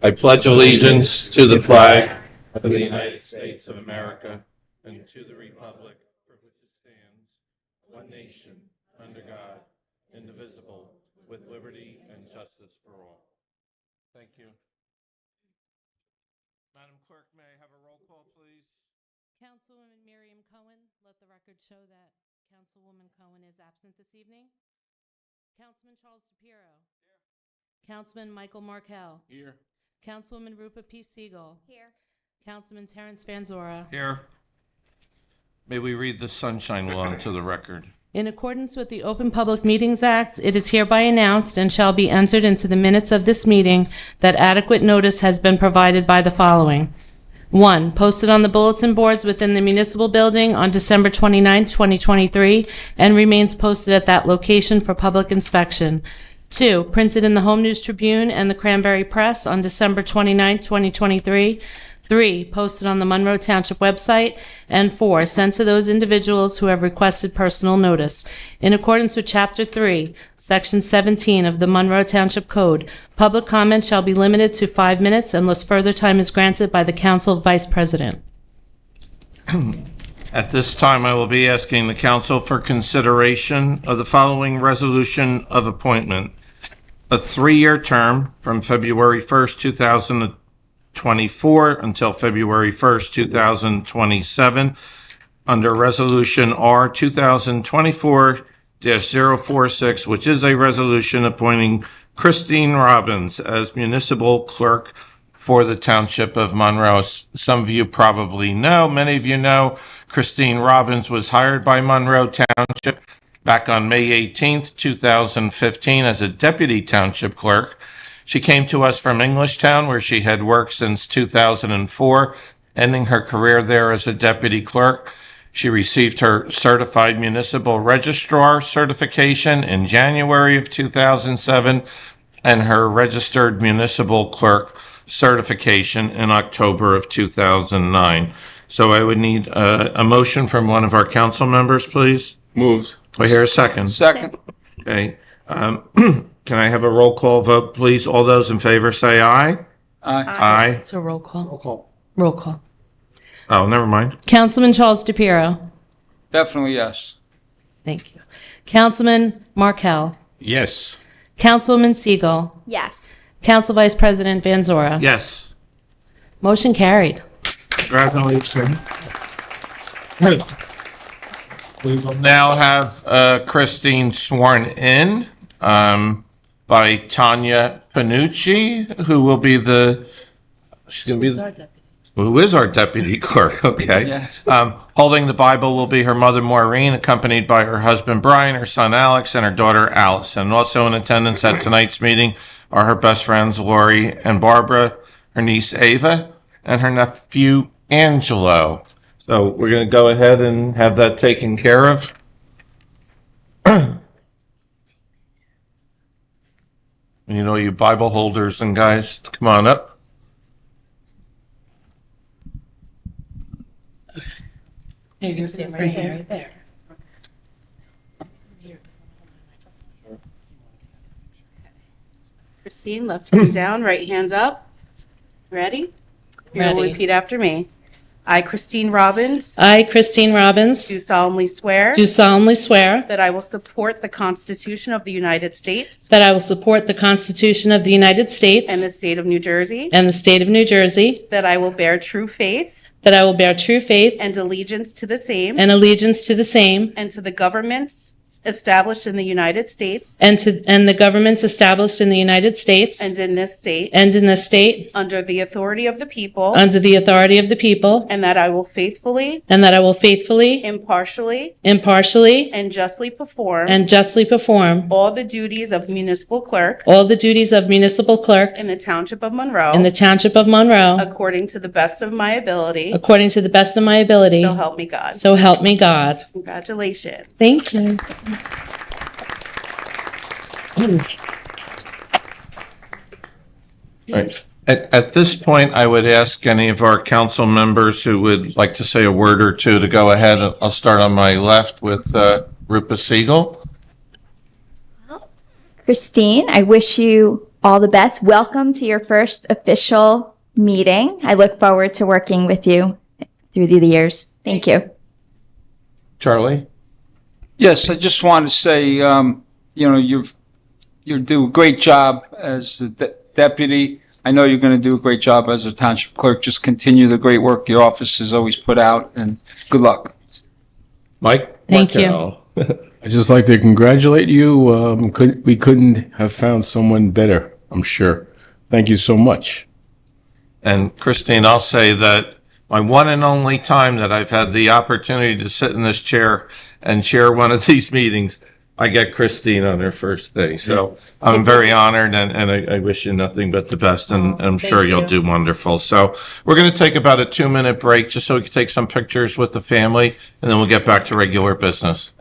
I pledge allegiance to the flag of the United States of America and to the republic for which it stands, one nation, under God, indivisible, with liberty and justice for all. Thank you. Madam Clerk, may I have a roll call, please? Councilwoman Miriam Cohen, let the record show that Councilwoman Cohen is absent this evening. Councilman Charles DePiero. Here. Councilman Michael Markell. Here. Councilwoman Rupa P. Siegel. Here. Councilman Terrence Van Zora. Here. May we read the sunshine law into the record? In accordance with the Open Public Meetings Act, it is hereby announced and shall be entered into the minutes of this meeting that adequate notice has been provided by the following. 1. Posted on the bulletin boards within the municipal building on December 29, 2023, and remains posted at that location for public inspection. 2. Printed in the Home News Tribune and the Cranberry Press on December 29, 2023. 3. Posted on the Monroe Township website. And 4. Sent to those individuals who have requested personal notice. In accordance with Chapter 3, Section 17 of the Monroe Township Code, public comment shall be limited to 5 minutes unless further time is granted by the Council Vice President. At this time, I will be asking the council for consideration of the following resolution of appointment. A 3-year term from February 1st, 2024 until February 1st, 2027, under Resolution R 2024-046, which is a resolution appointing Christine Robbins as municipal clerk for the Township of Monroe. As some of you probably know, many of you know, Christine Robbins was hired by Monroe Township back on May 18th, 2015 as a deputy township clerk. She came to us from Englishtown, where she had worked since 2004, ending her career there as a deputy clerk. She received her certified municipal registrar certification in January of 2007 and her registered municipal clerk certification in October of 2009. So I would need a motion from one of our council members, please. Moved. Do I hear a second? Second. Okay. Can I have a roll call vote, please? All those in favor say aye. Aye. Aye. It's a roll call. Roll call. Roll call. Oh, never mind. Councilman Charles DePiero. Definitely yes. Thank you. Councilman Markell. Yes. Councilwoman Siegel. Yes. Council Vice President Van Zora. Yes. Motion carried. Congratulations. We will now have Christine sworn in by Tanya Panucci, who will be who is our deputy clerk, okay. Yes. Holding the Bible will be her mother Maureen, accompanied by her husband Brian, her son Alex, and her daughter Allison. Also in attendance at tonight's meeting are her best friends Lori and Barbara, her niece Ava, and her nephew Angelo. So we're going to go ahead and have that taken care of. You know, you Bible holders and guys, come on up. You're going to stand right here. Right there. Christine, left hand down, right hands up. Ready? You will Ready. repeat after me. I, Christine Robbins, I, Christine Robbins, do solemnly swear do solemnly swear that I will support the Constitution of the United States that I will support the Constitution of the United States and the state of New Jersey, and the state of New Jersey, that I will bear true faith that I will bear true faith and allegiance to the same and allegiance to the same and to the governments established in the United States and the governments established in the United States and in this state and in this state under the authority of the people, under the authority of the people, and that I will faithfully, and that I will faithfully, impartially, impartially, and justly perform and justly perform all the duties of municipal clerk all the duties of municipal clerk in the Township of Monroe in the Township of Monroe according to the best of my ability. according to the best of my ability. So help me God. So help me God. Congratulations. Thank you. Right. At this point, I would ask any of our council members who would like to say a word or two to go ahead. I'll start on my left with Rupa Siegel. Christine, I wish you all the best. Welcome to your first official meeting. I look forward to working with you through the years. Thank you. Charlie? Yes, I just want to say, you do a great job as the deputy. I know you're going to do a great job as a township clerk. Just continue the great work your office has always put out, and good luck. Mike? Thank you. Markel. I'd just like to congratulate you. We couldn't have found someone better, I'm sure. Thank you so much. And Christine, I'll say that my one and only time that I've had the opportunity to sit in this chair and chair one of these meetings, I get Christine on her first day. So I'm very honored, and I wish you nothing but the best, and I'm sure you'll do wonderful. So we're going to take about a 2-minute break just so we can take some pictures with the family, and then we'll get back to regular business.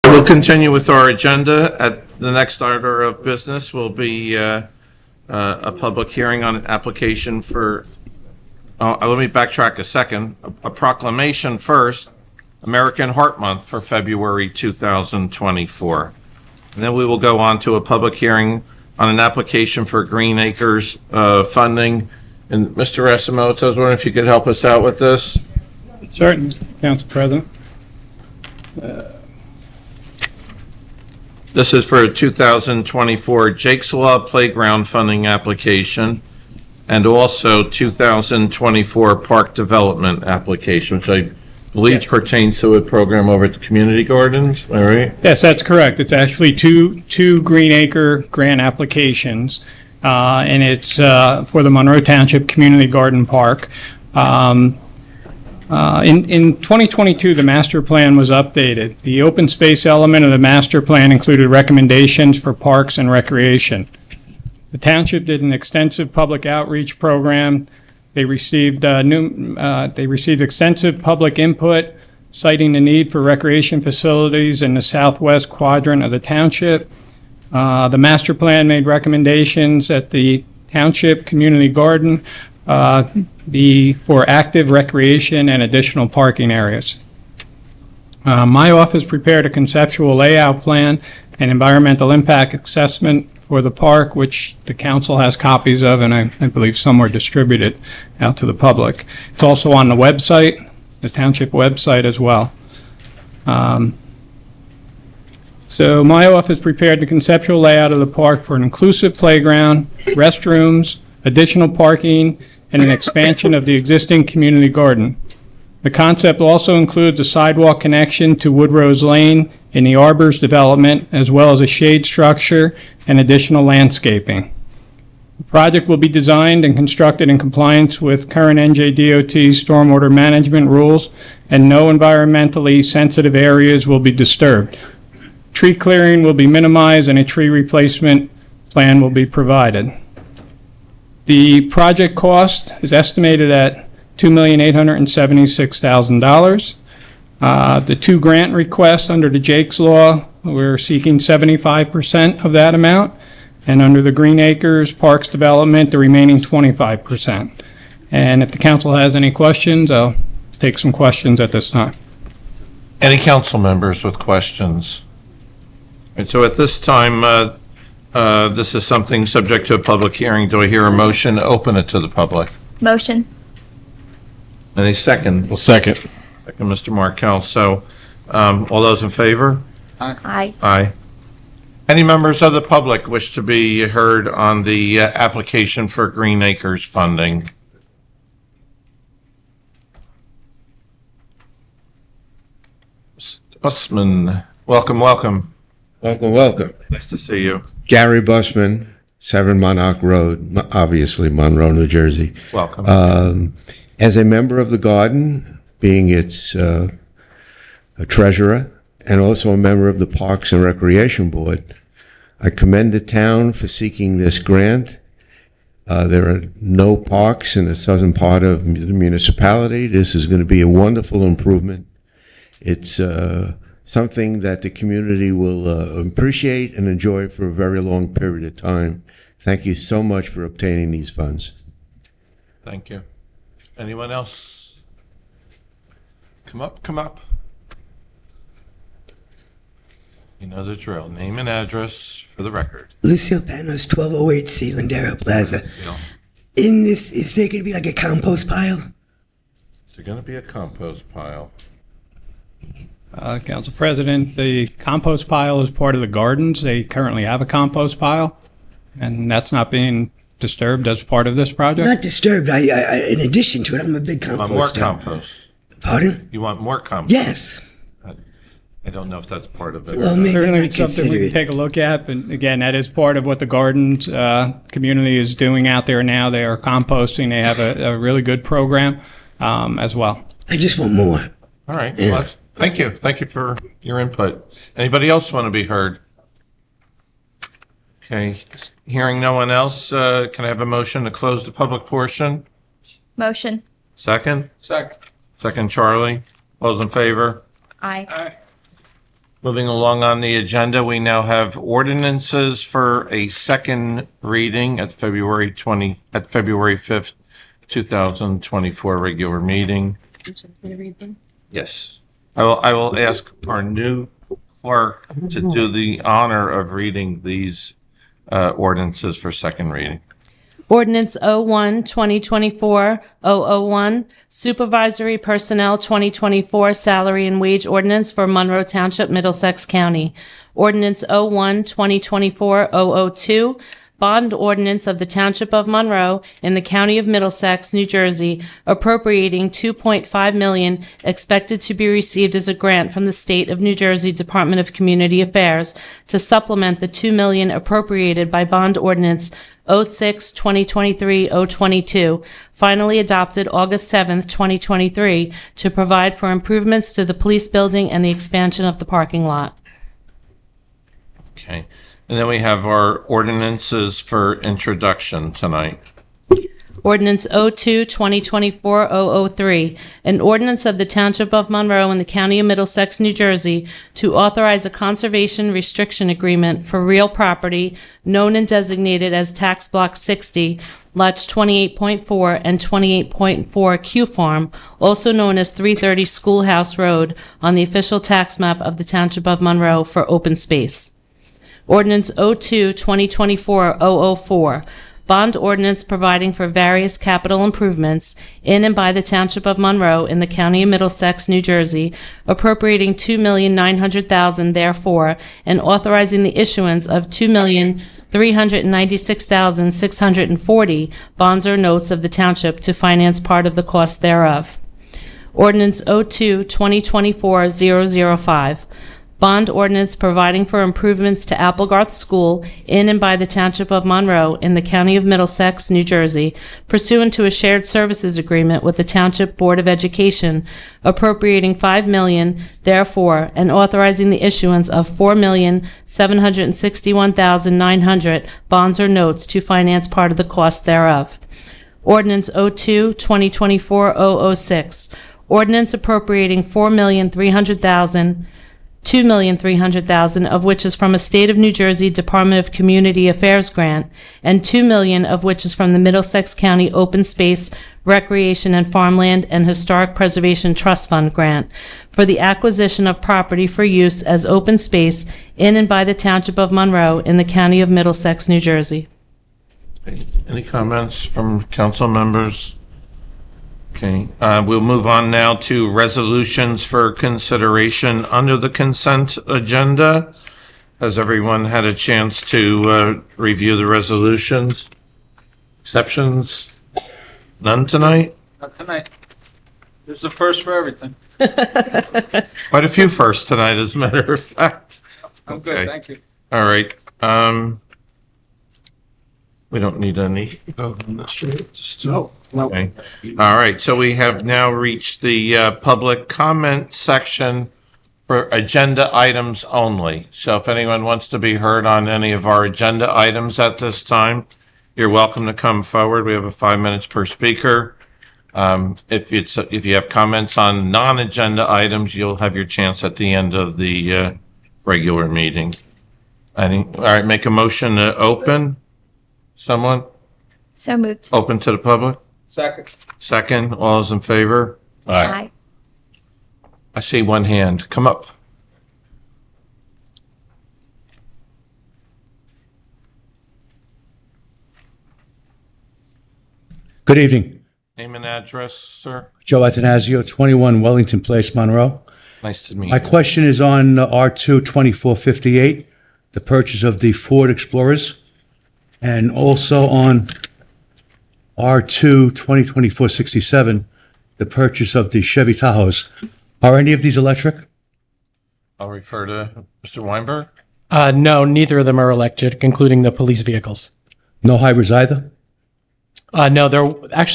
We'll continue with our agenda. At The next order of business will be a public hearing on an application for, let me backtrack a second. A proclamation first, American Heart Month for February 2024. And then we will go on to a public hearing on an application for Green Acres funding. And Mr. Rasimoto, I was wondering if you could help us out with this? Certainly, Council President. This is for a 2024 Jake's Law Playground funding application and also 2024 Park Development application, which I believe pertains to a program over at the Community Gardens, all right? Yes, that's correct. It's actually two Green Acre grant applications, and it's for the Monroe Township Community Garden Park. In 2022, the master plan was updated. The open space element of the master plan included recommendations for parks and recreation. The township did an extensive public outreach program. They received extensive public input, citing the need for recreation facilities in the southwest quadrant of the township. The master plan made recommendations at the township community garden be for active recreation and additional parking areas. My office prepared a conceptual layout plan and environmental impact assessment for the park, which the council has copies of, and I believe some were distributed out to the public. It's also on the website, the township website as well. So my office prepared the conceptual layout of the park for an inclusive playground, restrooms, additional parking, and an expansion of the existing community garden. The concept also includes a sidewalk connection to Woodrose Lane in the Arbors development, as well as a shade structure and additional landscaping. The project will be designed and constructed in compliance with current NJDOT stormwater management rules, and no environmentally sensitive areas will be disturbed. Tree clearing will be minimized and a tree replacement plan will be provided. The project cost is estimated at $2,876,000. The two grant requests under the Jake's Law, we're seeking 75% of that amount, and under the Green Acres Parks Development, the remaining 25%. And if the council has any questions, I'll take some questions at this time. Any council members with questions? And so at this time, this is something subject to a public hearing. Do I hear a motion to open it to the public? Motion. Any second? Well, second. Second, Mr. Markel. So, all those in favor? Aye. Aye. Any members of the public wish to be heard on the application for Green Acres funding? Mr. Busman, welcome. Welcome. Nice to see you. Gary Busman, 7 Monarch Road, obviously Monroe, New Jersey. Welcome. As a member of the garden, being its a treasurer, and also a member of the Parks and Recreation Board, I commend the town for seeking this grant. There are no parks in the southern part of the municipality. This is going to be a wonderful improvement. It's something that the community will appreciate and enjoy for a very long period of time. Thank you so much for obtaining these funds. Thank you. Anyone else? Come up. You know the drill. Name and address for the record. Lucille Panos, 1208 Sealandero Plaza. In this, is there going to be like a compost pile? Is there going to be a compost pile? Council President, the compost pile is part of the gardens. They currently have a compost pile, and that's not being disturbed as part of this project? Not disturbed. I in addition to it, I'm a big You want composter. more compost? Pardon? You want more compost? Yes. I don't know if that's part of it. Well, maybe Certainly I it's something we consider can it. take a look at, but again, that is part of what the gardens community is doing out there now. They are composting. They have a really good program as well. I just want more. All right. Well, thank you. Thank you for your input. Anybody else want to be heard? Okay. Hearing no one else, can I have a motion to close the public portion? Motion. Second? Second. Second, Charlie. All those in favor? Aye. Moving along on the agenda, we now have ordinances for a second reading at February 5th, 2024 regular meeting. Yes. I will ask our new clerk to do the honor of reading these ordinances for second reading. Ordinance 01, 2024, 001, Supervisory Personnel 2024 Salary and Wage Ordinance for Monroe Township, Middlesex County. Ordinance 01, 2024, 002, Bond Ordinance of the Township of Monroe in the County of Middlesex, New Jersey, appropriating $2.5 million expected to be received as a grant from the State of New Jersey Department of Community Affairs to supplement the $2 million appropriated by Bond Ordinance 06, 2023, 022, finally adopted August 7th, 2023, to provide for improvements to the police building and the expansion of the parking lot. Okay. And then we have our ordinances for introduction tonight. Ordinance 02, 2024, 003, an ordinance of the Township of Monroe in the County of Middlesex, New Jersey, to authorize a conservation restriction agreement for real property known and designated as Tax Block 60, lots 28.4 and 28.4 Q Farm, also known as 330 Schoolhouse Road, on the official tax map of the Township of Monroe for open space. Ordinance 02, 2024, 004, bond ordinance providing for various capital improvements in and by the Township of Monroe in the County of Middlesex, New Jersey, appropriating $2,900,000 therefore, and authorizing the issuance of $2,396,640 bonds or notes of the Township to finance part of the cost thereof. Ordinance 02, 2024, 005, bond ordinance providing for improvements to Applegarth School in and by the Township of Monroe in the County of Middlesex, New Jersey, pursuant to a shared services agreement with the Township Board of Education, appropriating $5 million, therefore, and authorizing the issuance of $4,761,900 bonds or notes to finance part of the cost thereof. Ordinance 02, 2024, 006, ordinance appropriating $2,300,000, of which is from a State of New Jersey Department of Community Affairs grant, and $2 million of which is from the Middlesex County Open Space, Recreation and Farmland and Historic Preservation Trust Fund grant for the acquisition of property for use as open space in and by the Township of Monroe in the County of Middlesex, New Jersey. Any comments from council members? Okay, we'll move on now to resolutions for consideration under the consent agenda. Has everyone had a chance to review the resolutions? Exceptions? None tonight? Not tonight. There's a first for everything. Quite a few firsts tonight, as a matter of fact. I'm good, thank you. All right. We don't need any. No. Okay. All right. So we have now reached the public comment section for agenda items only. So if anyone wants to be heard on any of our agenda items at this time, you're welcome to come forward. We have a 5 minutes per speaker. If you have comments on non-agenda items, you'll have your chance at the end of the regular meeting. All right. Make a motion to open. Someone? So moved. Open to the public? Second. Second, all those in favor? Aye. I see one hand. Come up. Good evening. Name and address, sir. Joe Atanasio, 21 Wellington Place, Monroe. Nice to meet My you. question is on R2 2458, the purchase of the Ford Explorers, and also on R2 2024-67, the purchase of the Chevy Tahoes. Are any of these electric? I'll refer to Mr. Weinberg. No, neither of them are electric, including the police vehicles. No hybrids either? No,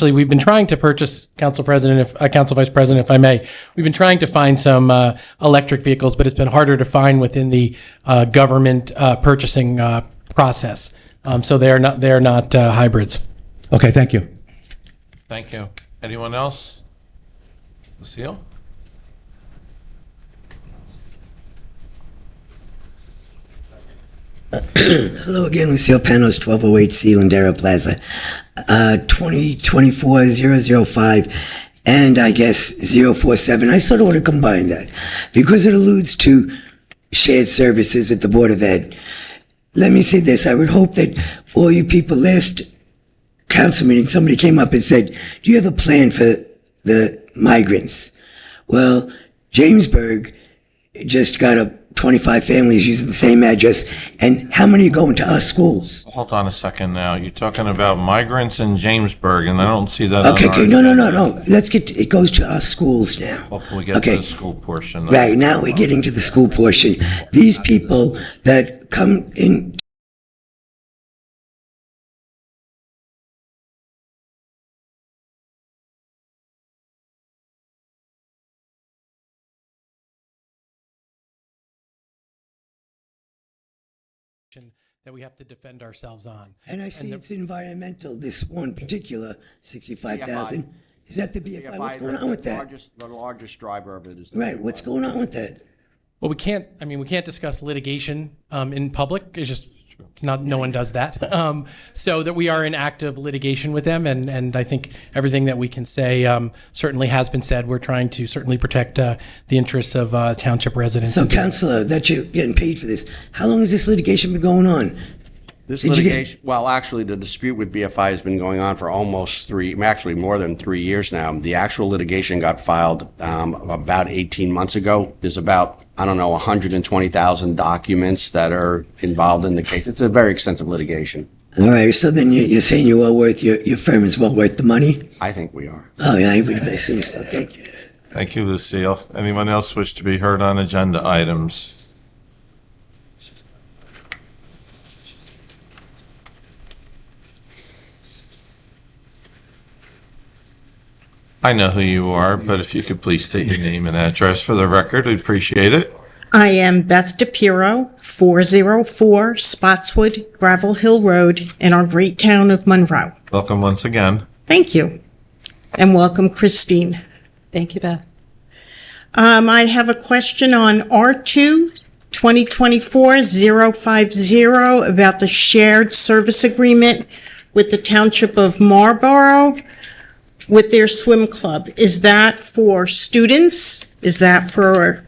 we've been trying to purchase, Council Vice President, if I may. We've been trying to find some electric vehicles, but it's been harder to find within the government purchasing process. So they are not hybrids. Okay, thank you. Thank you. Anyone else? Lucille? Hello again, Lucille Panos, 1208 Sealandera Plaza. 2024-005 and I guess 047. I sort of want to combine that because it alludes to shared services with the Board of Ed. Let me say this. I would hope that all you people, last council meeting, somebody came up and said, do you have a plan for the migrants? Well, Jamesburg just got 25 families using the same address. And how many are going to our schools? Hold on a second now. You're talking about migrants in Jamesburg, and I don't see that. Okay, on our okay. No. agenda. Let's it goes to our schools now. Well, can we get to the school portion? Right, now we're getting to the school portion. These people that come in that we have to defend ourselves on. and I see it's environmental, this one particular 65,000. Is that the BFI? What's going on with that? The largest driver of it is. Right, what's going on with that? Well, we can't discuss litigation in public. It's just no one does that. So that we are in active litigation with them, and I think everything that we can say certainly has been said. We're trying to certainly protect the interests of township residents. So, Counselor, that you're getting paid for this, how long has this litigation been going on? This litigation, well, actually, the dispute with BFI has been going on for almost more than 3 years now. The actual litigation got filed about 18 months ago. There's about, 120,000 documents that are involved in the case. It's a very extensive litigation. All right, so then you're saying you're well worth, your firm is well worth the money? I think we are. Oh, yeah, I would assume so. Thank you. Thank you, Lucille. Anyone else wish to be heard on agenda items? I know who you are, but if you could please state your name and address for the record, we'd appreciate it. I am Beth DePiro, 404 Spotswood, Gravel Hill Road, in our great town of Monroe. Welcome once again. Thank you. And welcome, Christine. Thank you, Beth. I have a question on R2 2024-050 about the shared service agreement with the Township of Marlborough with their swim club. Is that for students? Is that for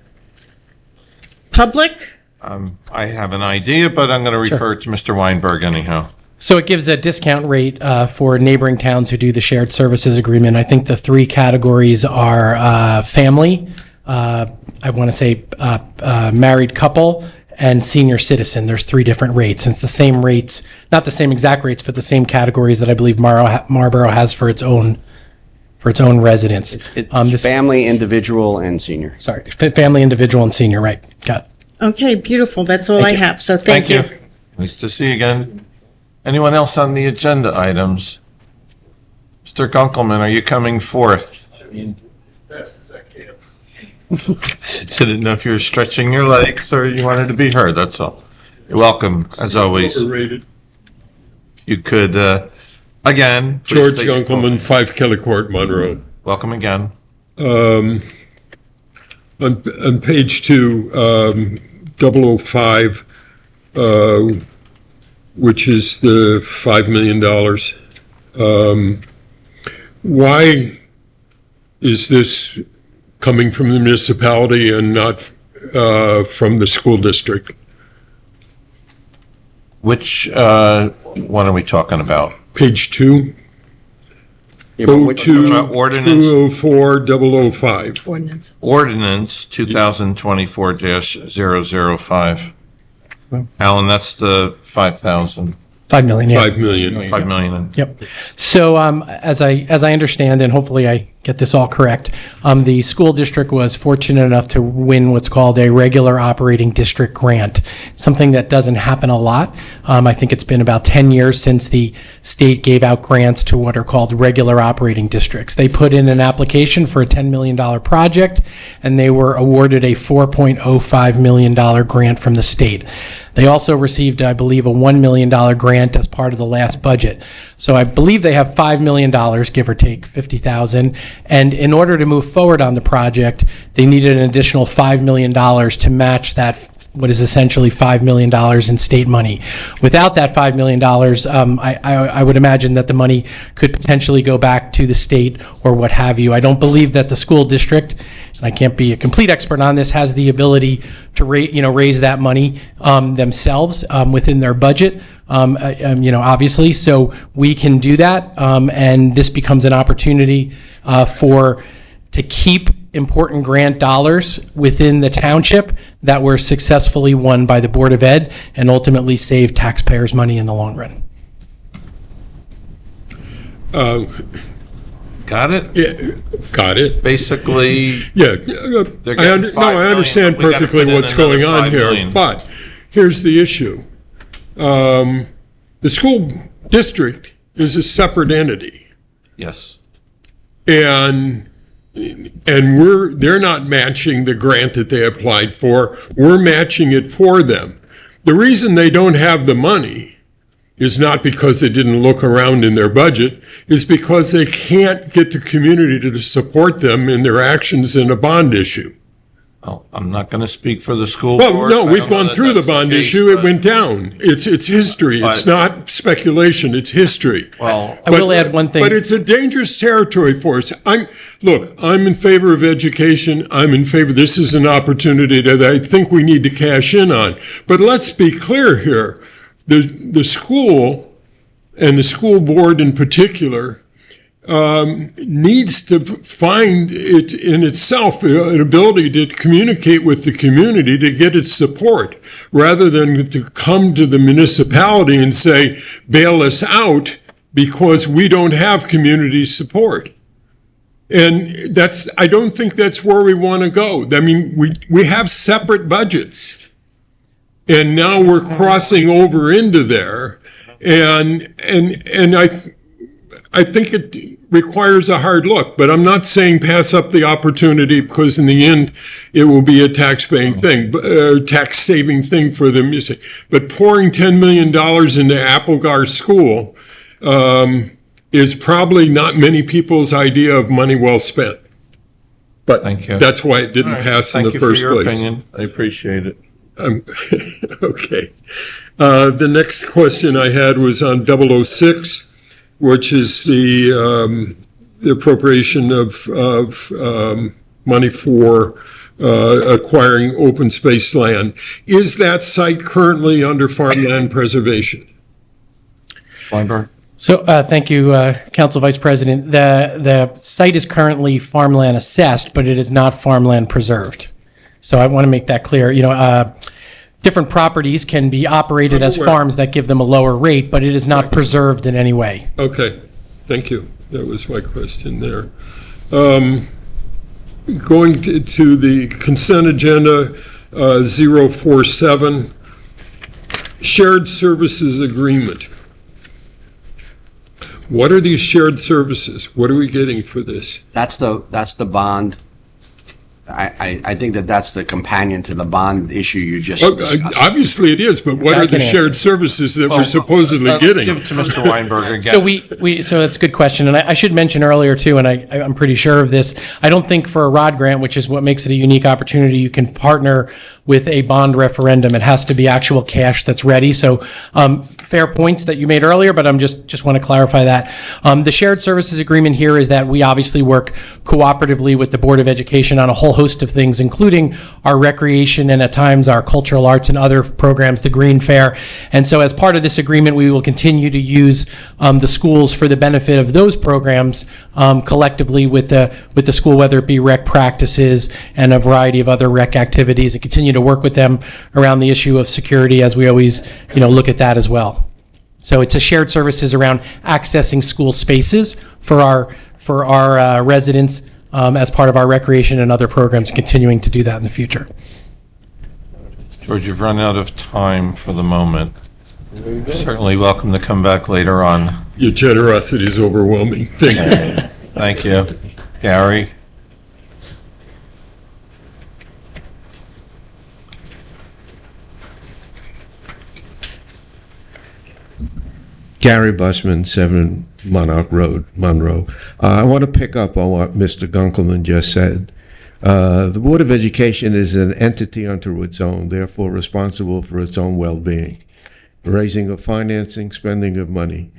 public? I have an idea, but I'm going to refer to Mr. Weinberg anyhow. So it gives a discount rate for neighboring towns who do the shared services agreement. I think the three categories are family, I want to say married couple, and senior citizen. There's three different rates. And it's the same rates, not the same exact rates, but the same categories that I believe Marlborough has for its own residents. It's family, individual, and senior. Sorry, family, individual, and senior, right. Got it. Okay, beautiful. That's all I have. So thank you. Nice to see you again. Anyone else on the agenda items? Mr. Gunkelman, are you coming forth? Best as I can. Didn't know if you were stretching your legs or you wanted to be heard, that's all. You're welcome, as always. Overrated. You could, again. please George state your full name. Gunkelman, 5 Kellicourt, Monroe. Welcome again. On page 2, 005, which is the $5 million. Why is this coming from the municipality and not from the school district? Which one are we talking about? Page 2. Yeah, but which- 02 Ordinance. 204 005. Ordinance 2024-005. Alan, that's the 5,000. 5 million, yeah. 5 million. 5 million. Yep. So as I understand, and hopefully I get this all correct, the school district was fortunate enough to win what's called a regular operating district grant, something that doesn't happen a lot. I think it's been about 10 years since the state gave out grants to what are called regular operating districts. They put in an application for a $10 million project, and they were awarded a $4.05 million grant from the state. They also received, I believe, a $1 million grant as part of the last budget. So I believe they have $5 million, give or take $50,000. And in order to move forward on the project, they needed an additional $5 million to match that what is essentially $5 million in state money. Without that $5 million, I would imagine that the money could potentially go back to the state or what have you. I don't believe that the school district, and I can't be a complete expert on this, has the ability to raise that money themselves within their budget. Obviously, so we can do that, and this becomes an opportunity to keep important grant dollars within the township that were successfully won by the Board of Ed and ultimately save taxpayers money in the long run. Got it? Yeah, got it. Basically, Yeah, they're I getting $5 million, understand but we gotta perfectly put in what's going another on $5 here, million. but here's the issue. The school district is a separate entity, yes. and they're not matching the grant that they applied for. We're matching it for them. The reason they don't have the money is not because they didn't look around in their budget, is because they can't get the community to support them in their actions in a bond issue. Well, I'm not going to speak for the school Well, board. no, I we've don't know gone that through the that's bond case, issue. It but- went down. It's history. It's But- not speculation. It's history. Well, I will add one thing. But it's a dangerous territory for us. I'm in favor of education. I'm in favor. This is an opportunity that I think we need to cash in on. But let's be clear here. The school and the school board in particular needs to find it in itself an ability to communicate with the community to get its support, rather than to come to the municipality and say, bail us out because we don't have community support. And I don't think that's where we want to go. I mean, we have separate budgets, and now we're crossing over into there. And I think it requires a hard look, but I'm not saying pass up the opportunity, because in the end, it will be a tax-paying thing, tax-saving thing for them. But pouring $10 million into Applegar School is probably not many people's idea of money well spent. But Thank you. that's why it didn't pass in the first Thank you for your place. opinion. I appreciate it. Okay. The next question I had was on 006, which is the appropriation of money for acquiring open space land. Is that site currently under farmland preservation? Weinberg? So, thank you, Council Vice President. The site is currently farmland assessed, but it is not farmland preserved. So I want to make that clear. Different properties can be operated as aware. farms that give them a lower rate, but it is not preserved in any way. Okay, thank you. That was my question there. Going to the consent agenda, 047, shared services agreement. What are these shared services? What are we getting for this? That's the bond. I think that's the companion to the bond issue you just discussed. Obviously it is, but what I are the can answer. shared services that we're supposedly getting? Give it to Mr. Weinberg again. So that's a good question, and I should mention earlier too, and I'm pretty sure of this. I don't think for a ROD grant, which is what makes it a unique opportunity, you can partner with a bond referendum. It has to be actual cash that's ready. So fair points that you made earlier, but I'm just want to clarify that. The shared services agreement here is that we obviously work cooperatively with the Board of Education on a whole host of things, including our recreation and at times our cultural arts and other programs, the Green Fair. And so as part of this agreement, we will continue to use the schools for the benefit of those programs collectively with the school, whether it be rec practices and a variety of other rec activities, and continue to work with them around the issue of security as we always, look at that as well. So it's a shared services around accessing school spaces for our residents as part of our recreation and other programs, continuing to do that in the future. George, you've run out of time for the moment. You're certainly welcome to come back later on. Your generosity is overwhelming. Thank you. Thank you. Gary? Gary Busman, 7 Monarch Road, Monroe. I want to pick up on what Mr. Gunkelman just said. The Board of Education is an entity unto its own, therefore responsible for its own well-being, raising of financing, spending of money.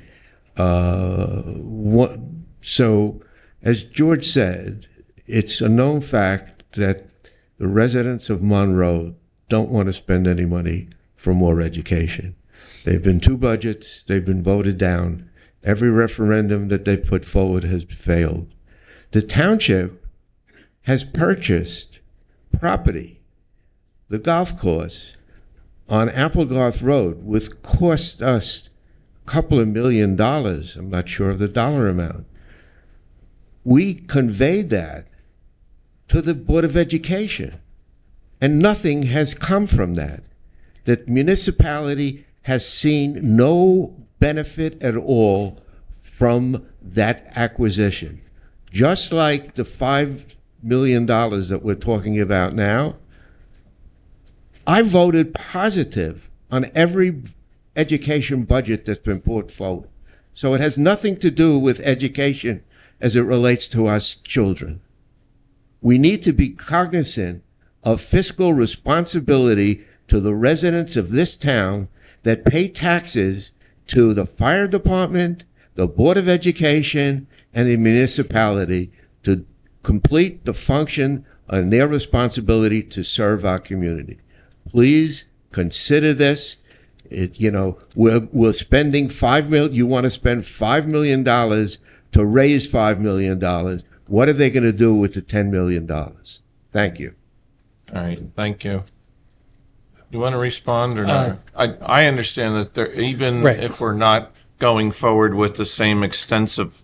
So, as George said, it's a known fact that the residents of Monroe don't want to spend any money for more education. They've been 2 budgets, they've been voted down. Every referendum that they've put forward has failed. The township has purchased property, the golf course on Applegarth Road, which cost us a couple of $1 million. I'm not sure of the dollar amount. We conveyed that to the Board of Education, and nothing has come from that. The municipality has seen no benefit at all from that acquisition. Just like the $5 million that we're talking about now, I voted positive on every education budget that's been put forward. So it has nothing to do with education as it relates to us children. We need to be cognizant of fiscal responsibility to the residents of this town that pay taxes to the fire department, the Board of Education, and the municipality to complete the function and their responsibility to serve our community. Please consider this. We're spending $5 million. You want to spend $5 million to raise $5 million. What are they going to do with the $10 million? Thank you. All right, thank you. You want to respond or not? I understand that there, even Right. if we're not going forward with the same extensive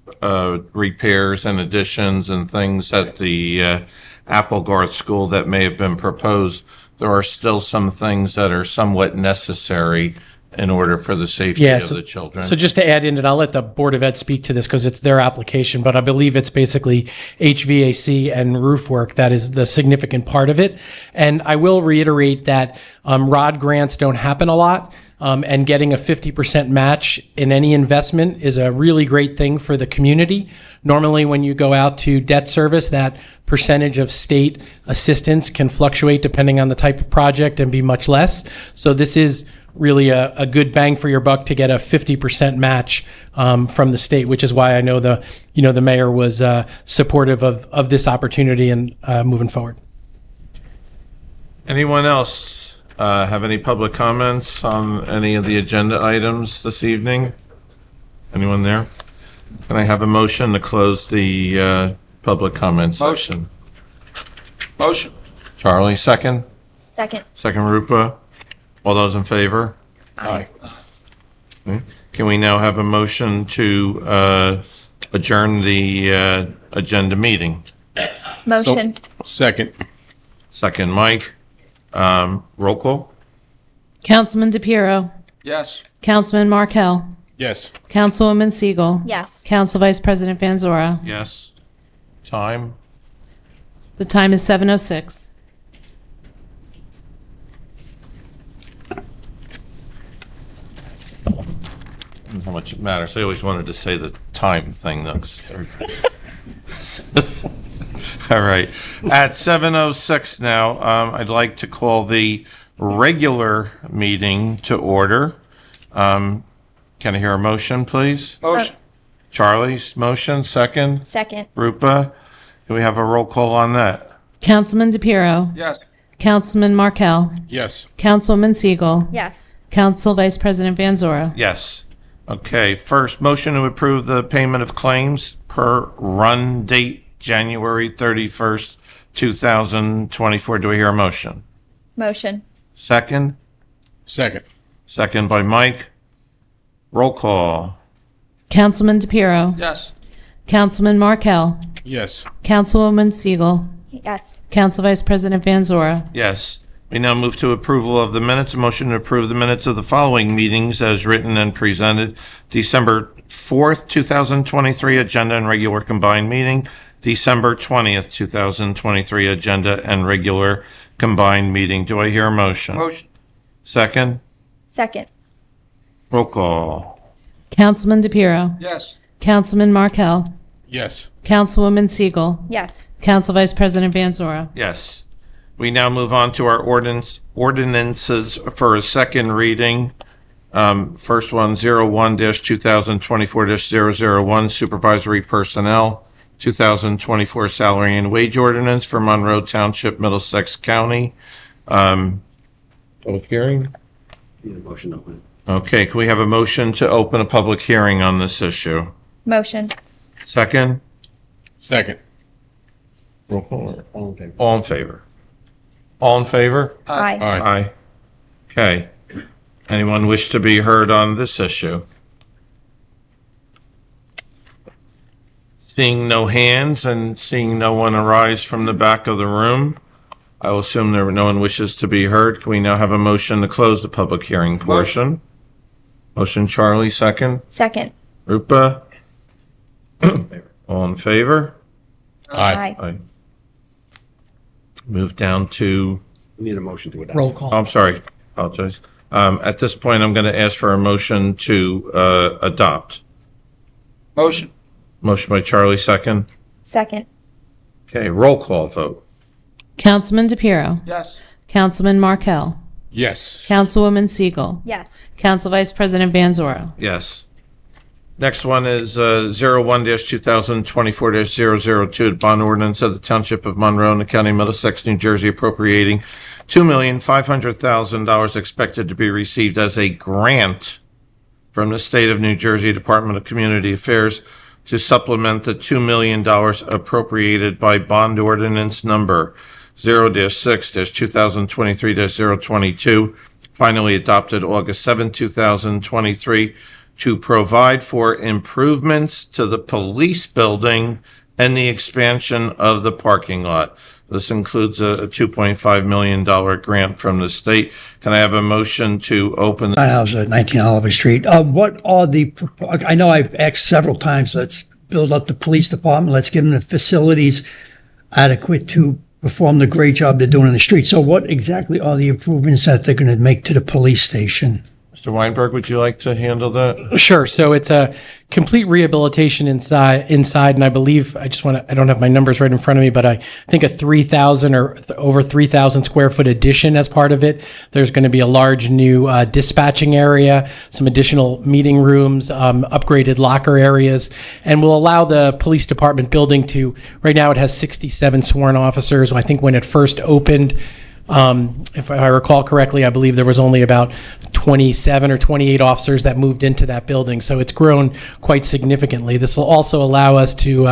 repairs and additions and things at the Applegarth School that may have been proposed, there are still some things that are somewhat necessary in order for the safety of the children. So just to add in, and I'll let the Board of Ed speak to this because it's their application, but I believe it's basically HVAC and roof work that is the significant part of it. And I will reiterate that ROD grants don't happen a lot. And getting a 50% match in any investment is a really great thing for the community. Normally, when you go out to debt service, that percentage of state assistance can fluctuate depending on the type of project and be much less. So this is really a good bang for your buck to get a 50% match from the state, which is why I know the mayor was supportive of this opportunity and moving forward. Anyone else have any public comments on any of the agenda items this evening? Anyone there? Can I have a motion to close the public comment section? Motion. Charlie, second? Second. Second, Rupa. All those in favor? Aye. Okay. Can we now have a motion to adjourn the agenda meeting? Motion. Second. Second, Mike. Roll call? Councilman DePiero. Yes. Councilman Markel. Yes. Councilwoman Siegel. Yes. Council Vice President Van Zora. Yes. Time? The time is 7:06. How much it matters. I always wanted to say the time thing. That's all right. At 7:06 now, I'd like to call the regular meeting to order. Can I hear a motion, please? Motion. Charlie's motion, second. Second. Rupa, do we have a roll call on that? Councilman DePiero. Yes. Councilman Markel. Yes. Councilwoman Siegel. Yes. Council Vice President Van Zora. Yes. Okay, first, motion to approve the payment of claims per run date January 31st, 2024. Do I hear a motion? Motion. Second? Second. Second by Mike. Roll call. Councilman DePiero. Yes. Councilman Markel. Yes. Councilwoman Siegel. Yes. Council Vice President Van Zora. Yes. We now move to approval of the minutes. A motion to approve the minutes of the following meetings as written and presented. December 4th, 2023, agenda and regular combined meeting. December 20th, 2023, agenda and regular combined meeting. Do I hear a motion? Motion. Second? Second. Roll call. Councilman DePiero. Yes. Councilman Markel. Yes. Councilwoman Siegel, Yes. Council Vice President Van Zora. Yes. We now move on to our ordinances for a second reading. First one, 01-2024-001, Supervisory Personnel, 2024 Salary and Wage Ordinance for Monroe Township, Middlesex County. Public hearing? Need a motion to open. Okay, can we have a motion to open a public hearing on this issue? Motion. Second? Second. Roll call. All in favor? All in favor? All in favor? Aye. Aye. Okay. Anyone wish to be heard on this issue? Seeing no hands and seeing no one arise from the back of the room, I will assume no one wishes to be heard. Can we now have a motion to close the public hearing portion? Motion Charlie, second. Second. Rupa? All in favor? Aye. Move down to, We need a motion to adopt. Roll call. I'm sorry, apologize. At this point, I'm going to ask for a motion to adopt. Motion. Motion by Charlie, second. Second. Okay, roll call vote. Councilman DePiero, Yes. Councilman Markel, Yes. Councilwoman Siegel, Yes. Council Vice President Van Zora. Yes. Next one is 01-2024-002, bond ordinance of the Township of Monroe in the County of Middlesex, New Jersey, appropriating $2,500,000 expected to be received as a grant from the State of New Jersey Department of Community Affairs to supplement the $2 million appropriated by bond ordinance number 0-6-2023-022, finally adopted August 7, 2023, to provide for improvements to the police building and the expansion of the parking lot. This includes a $2.5 million grant from the state. Can I have a motion to open? My house at 19 Oliver Street. What are I know I've asked several times, let's build up the police department. Let's give them the facilities adequate to perform the great job they're doing in the street. So what exactly are the improvements that they're going to make to the police station? Mr. Weinberg, would you like to handle that? Sure. So it's a complete rehabilitation inside, and I believe, I don't have my numbers right in front of me, but I think a 3,000 or over 3,000 square foot addition as part of it. There's going to be a large new dispatching area, some additional meeting rooms, upgraded locker areas, and will allow the police department building to, right now it has 67 sworn officers. I think when it first opened, if I recall correctly, I believe there was only about 27 or 28 officers that moved into that building. So it's grown quite significantly. This will also allow us to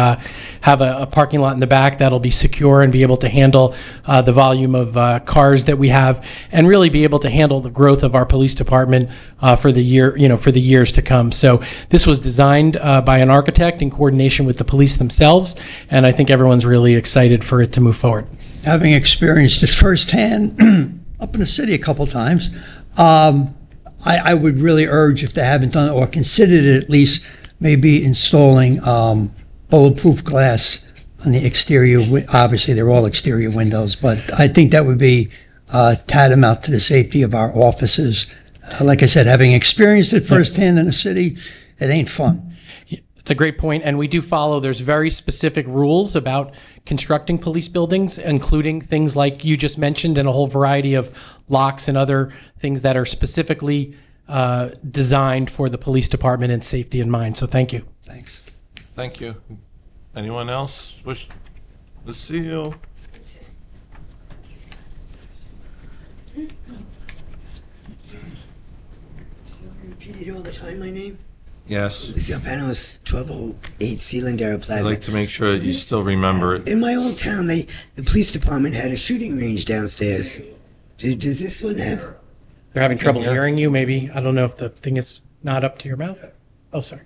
have a parking lot in the back that'll be secure and be able to handle the volume of cars that we have, and really be able to handle the growth of our police department for the years to come. So this was designed by an architect in coordination with the police themselves, and I think everyone's really excited for it to move forward. Having experienced it firsthand up in the city a couple times, I would really urge, if they haven't done it or considered it at least, maybe installing bulletproof glass on the exterior. Obviously, they're all exterior windows, but I think that would be tantamount to the safety of our officers. Like I said, having experienced it firsthand in the city, it ain't fun. It's a great point, and we do follow, there's very specific rules about constructing police buildings, including things like you just mentioned, and a whole variety of locks and other things that are specifically designed for the police department and safety in mind. So thank you. Thanks. Thank you. Anyone else wish the seal? Repeat it all the time, my name? Yes. Lucille Panos, 1208 Sealandera Plaza. I'd like to make sure that you still remember it. In my old town, the police department had a shooting range downstairs. Does this one have? They're having trouble hearing you, maybe. I don't know if the thing is not up to your mouth. Oh, sorry.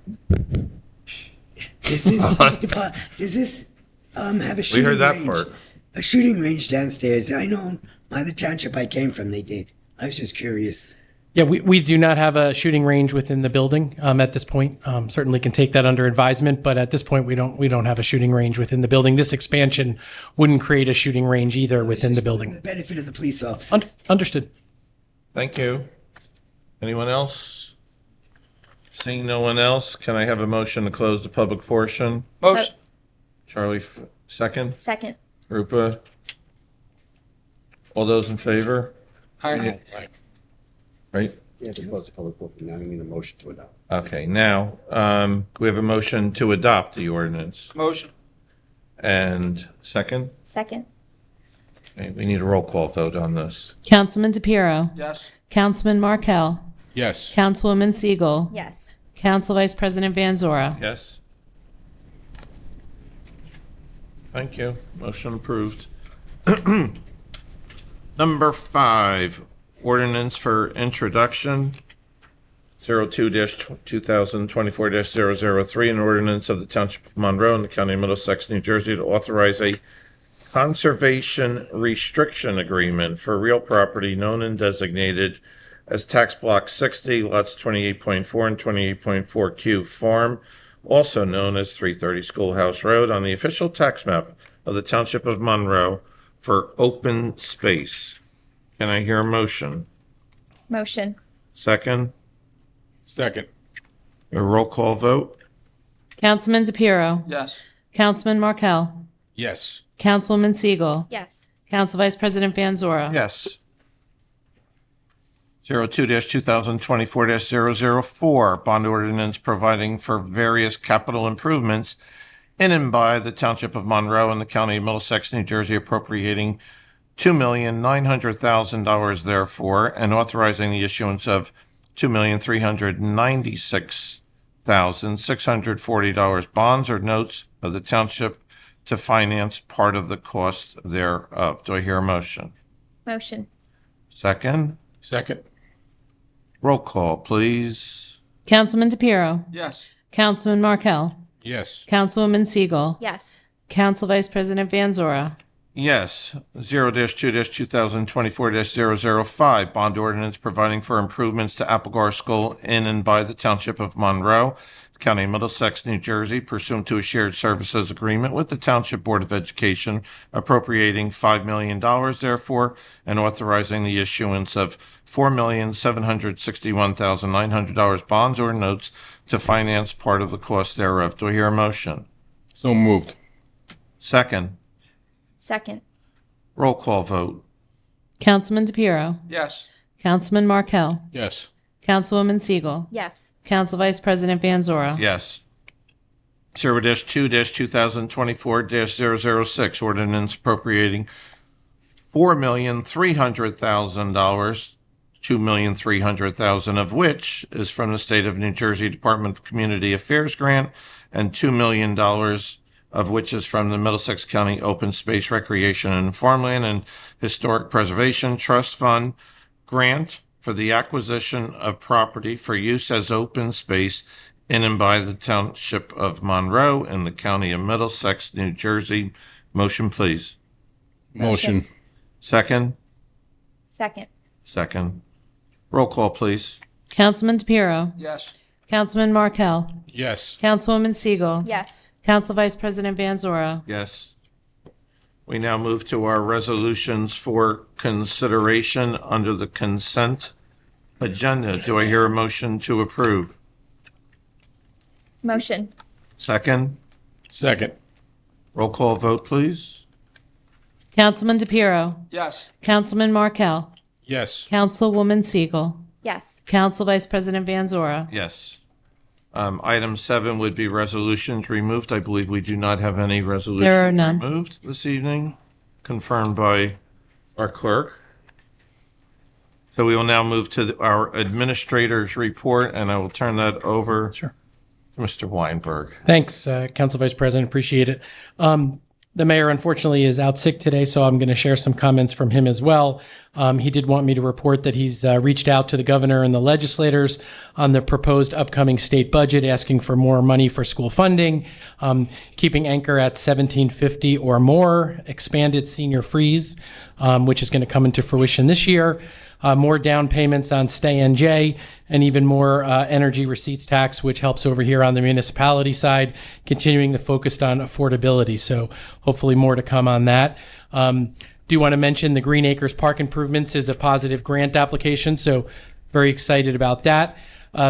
Does this police department, does this have a shooting range? We heard that part. A shooting range downstairs. I know by the township I came from, they did. I was just curious. Yeah, we do not have a shooting range within the building at this point. Certainly can take that under advisement, but at this point we don't have a shooting range within the building. This expansion wouldn't create a shooting range either within the building. For the benefit of the police officers. Understood. Thank you. Anyone else? Seeing no one else, can I have a motion to close the public portion? Motion. Charlie, second. Second. Rupa? All those in favor? Aye. Right? Yeah, to close the public portion, now you need a motion to adopt. Okay, now, we have a motion to adopt the ordinance. Motion. And second? Second. Okay, we need a roll call vote on this. Councilman DePiero. Yes. Councilman Markel. Yes. Councilwoman Siegel. Yes. Council Vice President Van Zora. Yes? Thank you. Motion approved. Number 5, ordinance for introduction, 02-2024-003, an ordinance of the Township of Monroe in the County of Middlesex, New Jersey, to authorize a conservation restriction agreement for real property known and designated as Tax Block 60, lots 28.4 and 28.4Q Farm, also known as 330 Schoolhouse Road, on the official tax map of the Township of Monroe for open space. Can I hear a motion? Motion. Second? Second. A roll call vote? Councilman DePiero. Yes. Councilman Markel. Yes. Councilwoman Siegel. Yes. Council Vice President Van Zora. Yes. 02-2024-004, bond ordinance providing for various capital improvements in and by the Township of Monroe and the County of Middlesex, New Jersey, appropriating $2,900,000 therefore, and authorizing the issuance of $2,396,640 bonds or notes of the township to finance part of the cost thereof. Do I hear a motion? Motion. Second? Second. Roll call, please. Councilman DePiero. Yes. Councilman Markel. Yes. Councilwoman Siegel. Yes. Council Vice President Van Zora. Yes. 0-2-2024-005, bond ordinance providing for improvements to Applegar School in and by the Township of Monroe, County of Middlesex, New Jersey, pursuant to a shared services agreement with the Township Board of Education, appropriating $5 million therefore, and authorizing the issuance of $4,761,900 bonds or notes to finance part of the cost thereof. Do I hear a motion? So moved. Second. Second. Roll call vote. Councilman DePiero. Yes. Councilman Markel. Yes. Councilwoman Siegel. Yes. Council Vice President Van Zora. Yes. 0-2-2024-006, ordinance appropriating $4,300,000, $2,300,000 of which is from the State of New Jersey Department of Community Affairs grant, and $2 million of which is from the Middlesex County Open Space Recreation and Farmland and Historic Preservation Trust Fund grant for the acquisition of property for use as open space in and by the Township of Monroe in the County of Middlesex, New Jersey. Motion, please. Motion. Second? Second. Second. Roll call, please. Councilman DePiero. Yes. Councilman Markel. Yes. Councilwoman Siegel. Yes. Council Vice President Van Zora. Yes. We now move to our resolutions for consideration under the consent agenda. Do I hear a motion to approve? Motion. Second? Second. Roll call vote, please. Councilman DePiero. Yes. Councilman Markel. Yes. Councilwoman Siegel. Yes. Council Vice President Van Zora. Yes. Item 7 would be resolutions removed. I believe we do not have any resolutions There are none. removed this evening, confirmed by our clerk. So we will now move to our administrator's report, and I will turn that over to Mr. Weinberg. Thanks, Council Vice President. Appreciate it. The mayor, unfortunately, is out sick today, so I'm going to share some comments from him as well. He did want me to report that he's reached out to the governor and the legislators on the proposed upcoming state budget, asking for more money for school funding, keeping anchor at $1,750 or more, expanded senior freeze, which is going to come into fruition this year, more down payments on Stay NJ, and even more energy receipts tax, which helps over here on the municipality side, continuing to focus on affordability. So hopefully more to come on that. Do want to mention the Green Acres Park Improvements is a positive grant application, so very excited about that.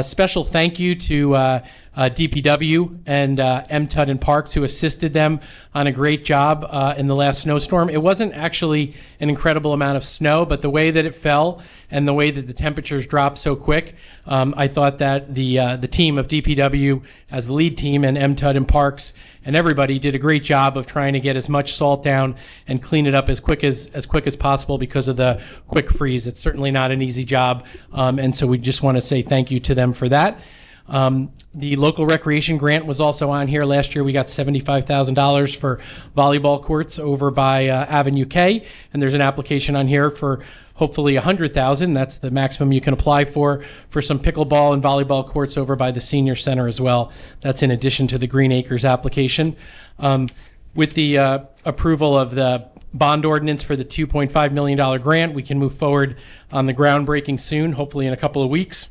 Special thank you to DPW and MTUD and Parks, who assisted them on a great job in the last snowstorm. It wasn't actually an incredible amount of snow, but the way that it fell and the way that the temperatures dropped so quick, I thought that the team of DPW as the lead team and MTUD and Parks and everybody did a great job of trying to get as much salt down and clean it up as quick as possible because of the quick freeze. It's certainly not an easy job, and so we just want to say thank you to them for that. The local recreation grant was also on here. Last year we got $75,000 for volleyball courts over by Avenue K, and there's an application on here for hopefully $100,000. That's the maximum you can apply for some pickleball and volleyball courts over by the senior center as well. That's in addition to the Green Acres application. With the approval of the bond ordinance for the $2.5 million grant, we can move forward on the groundbreaking soon, hopefully in a couple of weeks,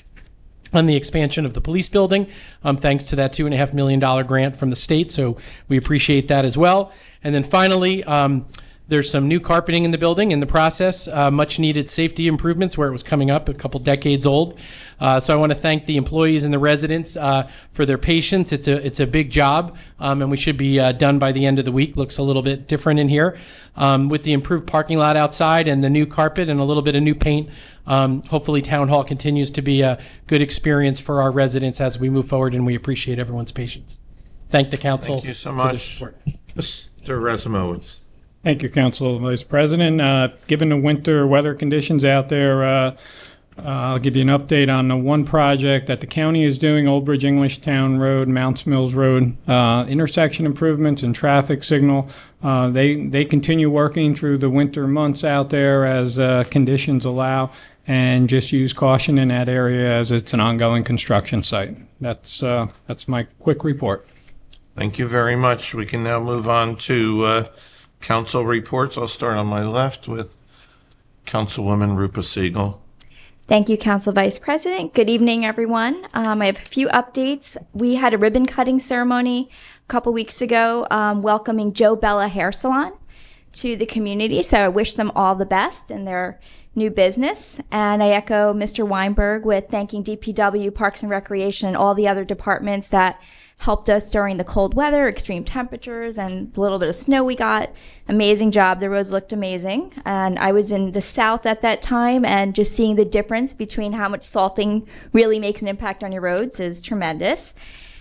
on the expansion of the police building, thanks to that $2.5 million grant from the state. So we appreciate that as well. And then finally, there's some new carpeting in the building in the process, much needed safety improvements where it was coming up a couple decades old. So I want to thank the employees and the residents for their patience. It's a big job, and we should be done by the end of the week. Looks a little bit different in here. With the improved parking lot outside and the new carpet and a little bit of new paint, hopefully Town Hall continues to be a good experience for our residents as we move forward, and we appreciate everyone's patience. Thank the council. Thank you so for their much. support. Mr. Rasimowitz. Thank you, Council Vice President. Given the winter weather conditions out there, I'll give you an update on the one project that the county is doing, Old Bridge English Town Road, Mounts Mills Road, intersection improvements and traffic signal. They continue working through the winter months out there as conditions allow, and just use caution in that area as it's an ongoing construction site. That's my quick report. Thank you very much. We can now move on to council reports. I'll start on my left with Councilwoman Rupa Siegel. Thank you, Council Vice President. Good evening, everyone. I have a few updates. We had a ribbon cutting ceremony a couple weeks ago, welcoming Joe Bella Hair Salon to the community. So I wish them all the best in their new business. And I echo Mr. Weinberg with thanking DPW, Parks and Recreation, and all the other departments that helped us during the cold weather, extreme temperatures, and the little bit of snow we got. Amazing job. The roads looked amazing. And I was in the south at that time, and just seeing the difference between how much salting really makes an impact on your roads is tremendous.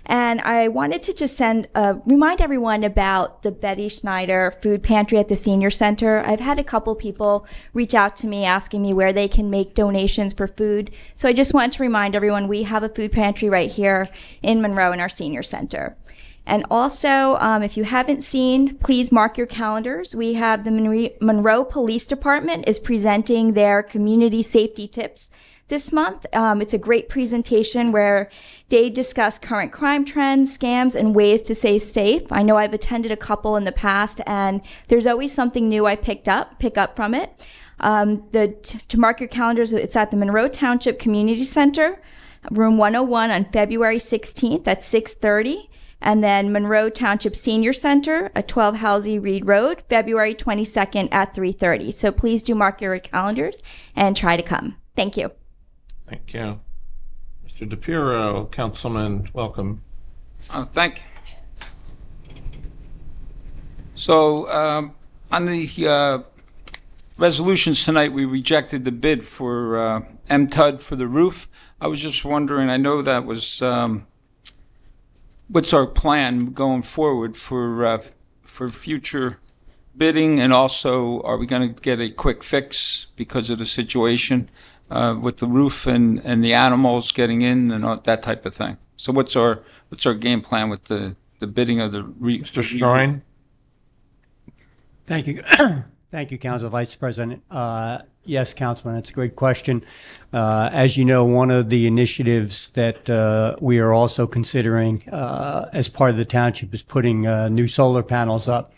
And I wanted to just remind everyone about the Betty Schneider Food Pantry at the Senior Center. I've had a couple people reach out to me asking me where they can make donations for food. So I just wanted to remind everyone we have a food pantry right here in Monroe in our Senior Center. And also, if you haven't seen, please mark your calendars. We have the Monroe Police Department is presenting their community safety tips this month. It's a great presentation where they discuss current crime trends, scams, and ways to stay safe. I know I've attended a couple in the past, and there's always something new I pick up from it. To mark your calendars, it's at the Monroe Township Community Center, room 101 on February 16th at 6:30. And then Monroe Township Senior Center at 12 Halsey Reed Road, February 22nd at 3:30. So please do mark your calendars and try to come. Thank you. Thank you. Mr. DePiero, Councilman, welcome. Thank you. So on the resolutions tonight, we rejected the bid for MTUD for the roof. I was just wondering, I know that was, what's our plan going forward for future bidding, and also are we going to get a quick fix because of the situation with the roof and the animals getting in and all, that type of thing? So what's our game plan with the bidding of the Mr. Strine? Thank you. Thank you, Council Vice President. Yes, Councilman, it's a great question. As you know, one of the initiatives that we are also considering as part of the township is putting new solar panels up.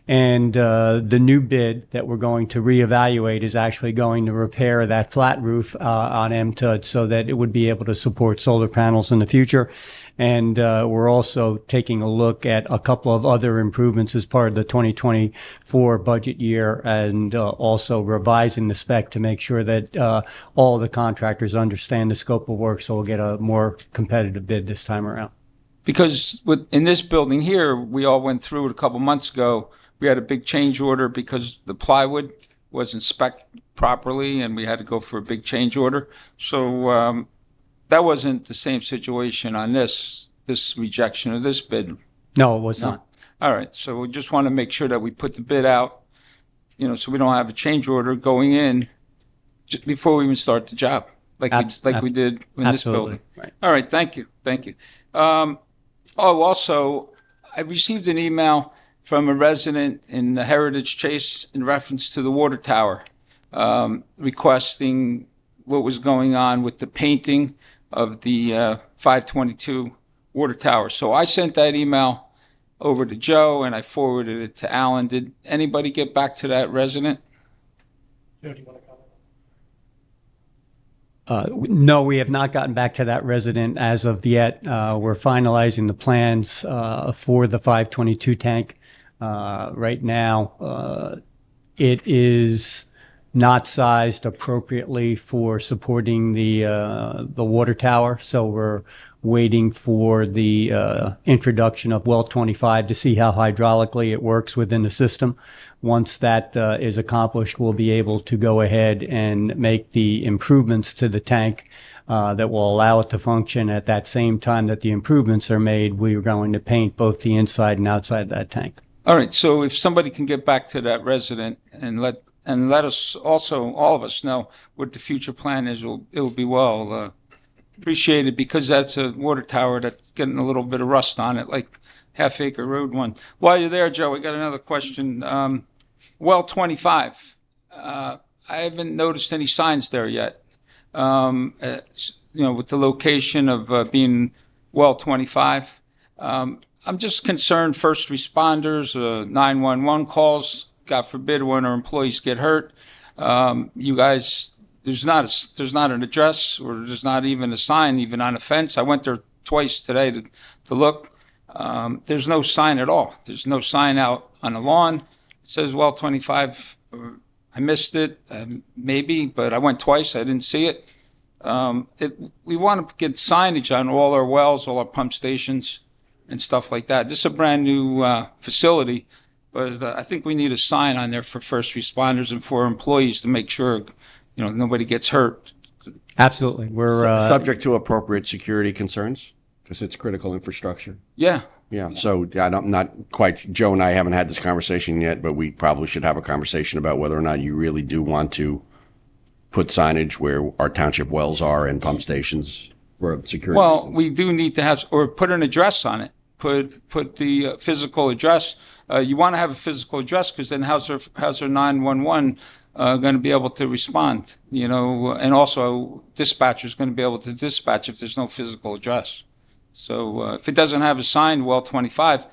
And the new bid that we're going to reevaluate is actually going to repair that flat roof on MTUD so that it would be able to support solar panels in the future. And we're also taking a look at a couple of other improvements as part of the 2024 budget year, and also revising the spec to make sure that all the contractors understand the scope of work, so we'll get a more competitive bid this time around. because in this building here, we all went through it a couple months ago. We had a big change order because the plywood wasn't spec'd properly, and we had to go for a big change order. So that wasn't the same situation on this rejection of this bid. No, it was not. All right, so we just want to make sure that we put the bid out, so we don't have a change order going in just before we even start the job, like we did in this building. Right. All right, thank you. Also, I received an email from a resident in the Heritage Chase in reference to the water tower, requesting what was going on with the painting of the 522 water tower. So I sent that email over to Joe, and I forwarded it to Alan. Did anybody get back to that resident? Joe, do you want to comment? No, we have not gotten back to that resident as of yet. We're finalizing the plans for the 522 tank. Right now, it is not sized appropriately for supporting the water tower, so we're waiting for the introduction of well 25 to see how hydraulically it works within the system. Once that is accomplished, we'll be able to go ahead and make the improvements to the tank that will allow it to function. At that same time that the improvements are made, we're going to paint both the inside and outside of that tank. All right, so if somebody can get back to that resident and let us also, all of us, know what the future plan is, it will be well appreciated, because that's a water tower that's getting a little bit of rust on it, like Half Acre Road one. While you're there, Joe, I got another question. Well 25, I haven't noticed any signs there yet. With the location of being well 25. I'm just concerned first responders, 911 calls, God forbid one of our employees get hurt. You guys, there's not an address, or there's not even a sign even on a fence. I went there twice today to look. There's no sign at all. There's no sign out on the lawn. It says well 25. I missed it, maybe, but I went twice. I didn't see it. We want to get signage on all our wells, all our pump stations, and stuff like that. This is a brand new facility, but I think we need a sign on there for first responders and for employees to make sure, nobody gets hurt. Absolutely. We're subject to appropriate security concerns because it's critical infrastructure. Yeah. Yeah. So I'm not quite, Joe and I haven't had this conversation yet, but we probably should have a conversation about whether or not you really do want to put signage where our township wells are and pump stations for security reasons. We do need to have, or put an address on it. Put the physical address. You want to have a physical address, because then how's our 911 going to be able to respond? And also dispatcher's going to be able to dispatch if there's no physical address. So if it doesn't have a sign, well 25,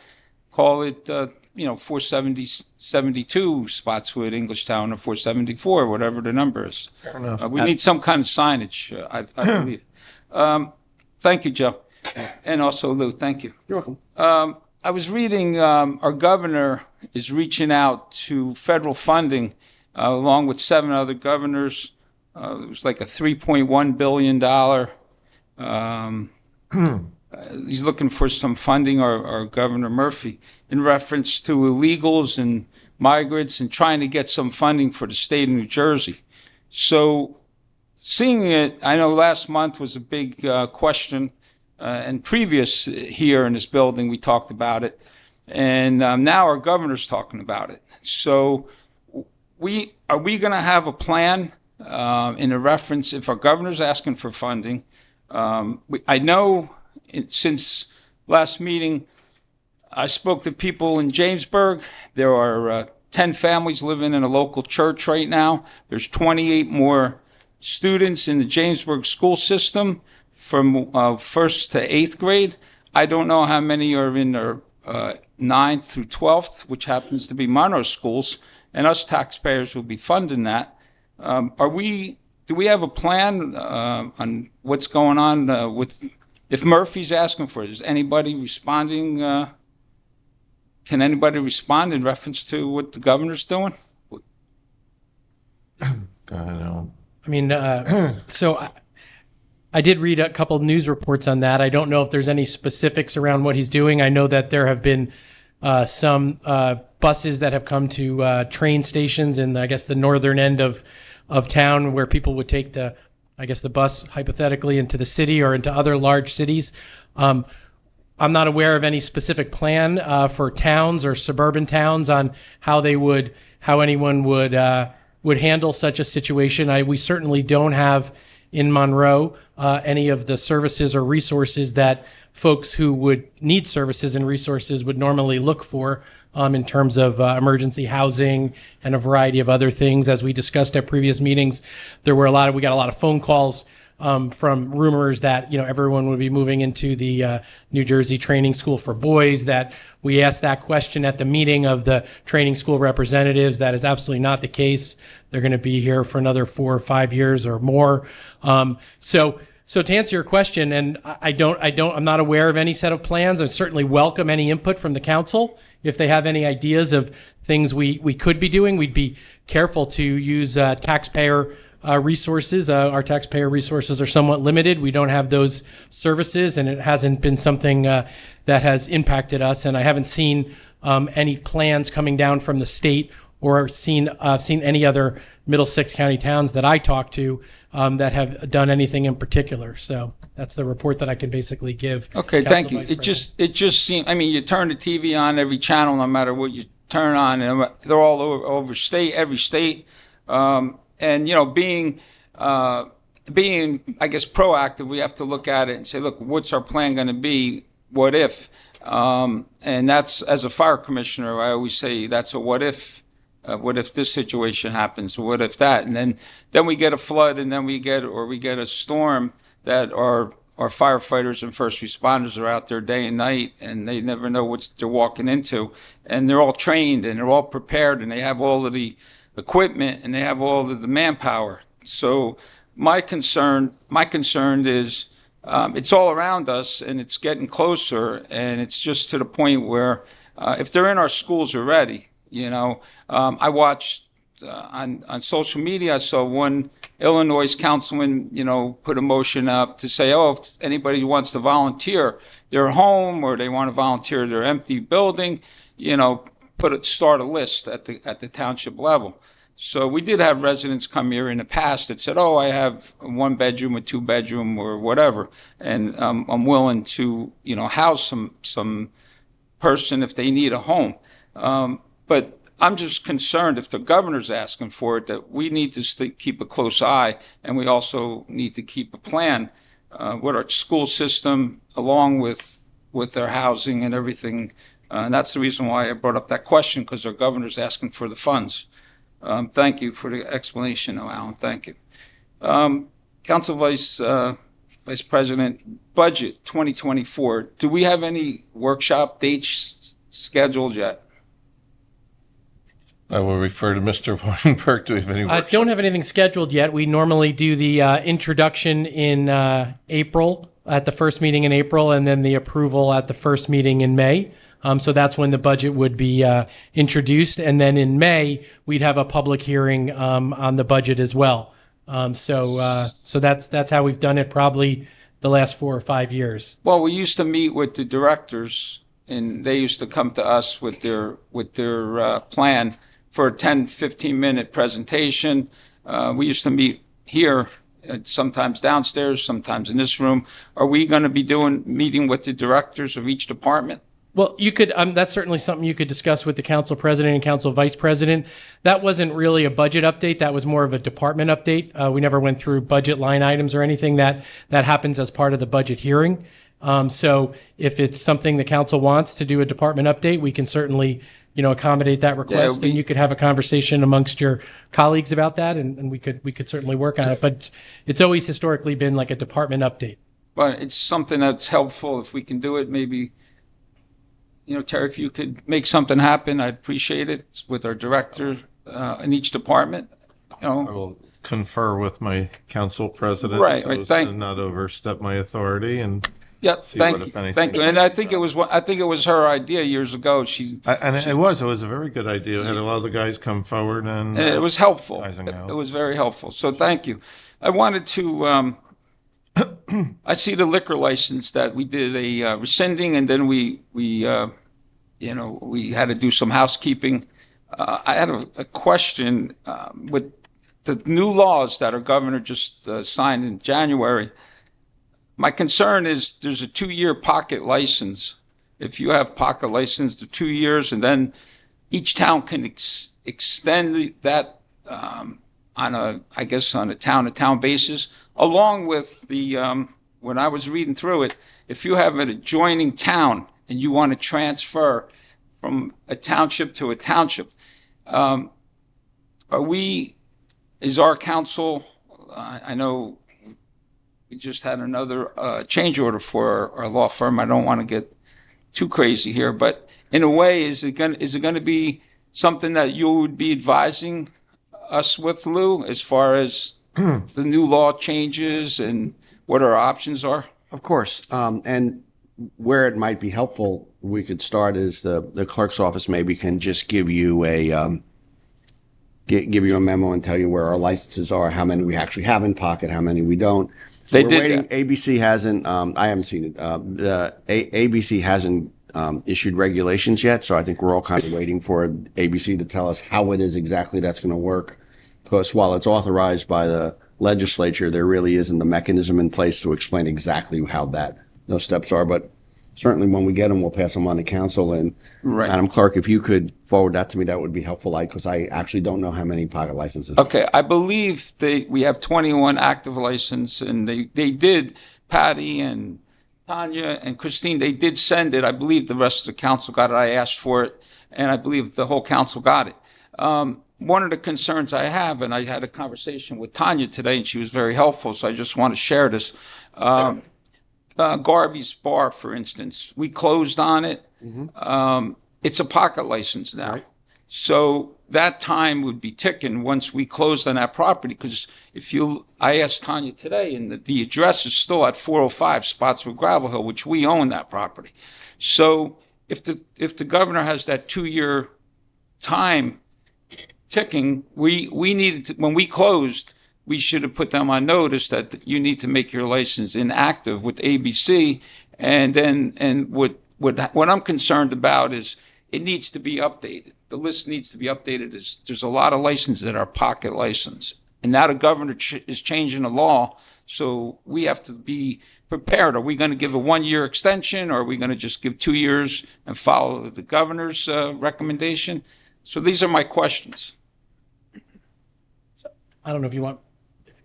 call it 472 Spotswood, Englishtown, or 474, whatever the number is. Fair enough. We need some kind of signage, I believe. Thank you, Joe. And also Lou, thank you. You're welcome. I was reading our governor is reaching out to federal funding along with 7 other governors. It was like a $3.1 billion. He's looking for some funding, or Governor Murphy, in reference to illegals and migrants, and trying to get some funding for the state of New Jersey. So seeing it, I know last month was a big question. And previous here in this building, we talked about it. And now our governor's talking about it. So are we going to have a plan in a reference, if our governor's asking for funding? I know since last meeting, I spoke to people in Jamesburg. There are 10 families living in a local church right now. There's 28 more students in the Jamesburg school system from 1st to 8th grade. I don't know how many are in their 9th through 12th, which happens to be Monroe schools, and us taxpayers will be funding that. Do we have a plan on what's going on with, if Murphy's asking for it? Is anybody responding? Can anybody respond in reference to what the governor's doing? I mean, so I did read a couple news reports on that. I don't know if there's any specifics around what he's doing. I know that there have been some buses that have come to train stations in, I guess, the northern end of town, where people would take the bus hypothetically into the city or into other large cities. I'm not aware of any specific plan for towns or suburban towns on how anyone would handle such a situation. We certainly don't have in Monroe any of the services or resources that folks who would need services and resources would normally look for in terms of emergency housing and a variety of other things. As we discussed at previous meetings, we got a lot of phone calls from rumors that everyone would be moving into the New Jersey Training School for Boys. That we asked that question at the meeting of the training school representatives. That is absolutely not the case. They're going to be here for another 4 or 5 years or more. So to answer your question, and I'm not aware of any set of plans. I certainly welcome any input from the council. If they have any ideas of things we could be doing, we'd be careful to use taxpayer resources. Our taxpayer resources are somewhat limited. We don't have those services, and it hasn't been something that has impacted us. And I haven't seen any plans coming down from the state or seen any other Middlesex County towns that I talked to that have done anything in particular. So that's the report that I can basically give. Okay, thank you. It just seemed, you turn the TV on, every channel, no matter what you turn on, and they're all over every state. And being I guess proactive, we have to look at it and say, look, what's our plan going to be? What if? And that's, as a fire commissioner, I always say that's a what if. What if this situation happens? What if that? And then we get a flood, and then we get a storm that our firefighters and first responders are out there day and night, and they never know what they're walking into. And they're all trained, and they're all prepared, and they have all of the equipment, and they have all of the manpower. So my concern is it's all around us, and it's getting closer, and it's just to the point where if they're in our schools already, I watched on social media, I saw one Illinois councilman, put a motion up to say, if anybody wants to volunteer their home or they want to volunteer their empty building, start a list at the township level. So we did have residents come here in the past that said, I have a 1-bedroom, a 2-bedroom, or whatever, and I'm willing to, house some person if they need a home. But I'm just concerned if the governor's asking for it, that we need to keep a close eye, and we also need to keep a plan with our school system, along with their housing and everything. And that's the reason why I brought up that question, because our governor's asking for the funds. Thank you for the explanation, Alan. Thank you. Council Vice President, budget 2024. Do we have any workshop dates scheduled yet? I will refer to Mr. Weinberg. Do we have any I don't have anything scheduled yet. We normally do the introduction in April, at the first meeting in April, and then the approval at the first meeting in May. So that's when the budget would be introduced. And then in May, we'd have a public hearing on the budget as well. So that's how we've done it probably the last 4 or 5 years. Well, we used to meet with the directors, and they used to come to us with their plan for a 10, 15-minute presentation. We used to meet here, sometimes downstairs, sometimes in this room. Are we going to be meeting with the directors of each department? Well, you could. That's certainly something you could discuss with the council president and council vice president. That wasn't really a budget update. That was more of a department update. We never went through budget line items or anything. That happens as part of the budget hearing. So if it's something the council wants to do a department update, we can certainly, accommodate that request. And you could have a conversation amongst your colleagues about that, and we could certainly work on it. But it's always historically been like a department update. But it's something that's helpful if we can do it. Maybe, Terry, if you could make something happen, I'd appreciate it with our director in each department. I will confer with my council president, right? To not overstep my authority and. Yeah, thank you. And I think it was her idea years ago. It was a very good idea. It had a lot of the guys come forward, and it was helpful. It was very helpful. So thank you. I wanted to I see the liquor license that we did a rescinding, and then we had to do some housekeeping. I had a question with the new laws that our governor just signed in January. My concern is there's a 2-year pocket license. If you have pocket license, the 2 years, and then each town can extend that on a town-to-town basis, along with the, when I was reading through it, if you have an adjoining town and you want to transfer from a township to a township, is our council, I know we just had another change order for our law firm. I don't want to get too crazy here, but in a way, is it going to be something that you would be advising us with, Lou, as far as the new law changes and what our options are? Of course. And where it might be helpful, we could start is the clerk's office maybe can just give you a give you a memo and tell you where our licenses are, how many we actually have in pocket, how many we don't. We're waiting. waiting. ABC hasn't. I haven't seen it. The ABC hasn't issued regulations yet, so I think we're all kind of waiting for ABC to tell us how it is exactly that's going to work. Because while it's authorized by the legislature, there really isn't the mechanism in place to explain exactly how those steps are. But certainly when we get them, we'll pass them on to council. And Right. Madam Clerk, if you could forward that to me, that would be helpful, because I actually don't know how many pocket licenses. Okay, I believe we have 21 active license, and they did, Patty and Tanya and Christine, they did send it. I believe the rest of the council got it. I asked for it, and I believe the whole council got it. One of the concerns I have, and I had a conversation with Tanya today, and she was very helpful, so I just want to share this. Garvey's Bar, for instance, we closed on it. It's a pocket license now. Right. So that time would be ticking once we closed on that property, because I asked Tanya today, and the address is still at 405 Spotswood Gravel Hill, which we own that property. So if the governor has that 2-year time ticking, we needed to, when we closed, we should have put them on notice that you need to make your license inactive with ABC. And what I'm concerned about is it needs to be updated. The list needs to be updated. There's a lot of licenses that are pocket license. And now the governor is changing the law, so we have to be prepared. Are we going to give a 1-year extension, or are we going to just give 2 years and follow the governor's recommendation? So these are my questions. I don't know if you want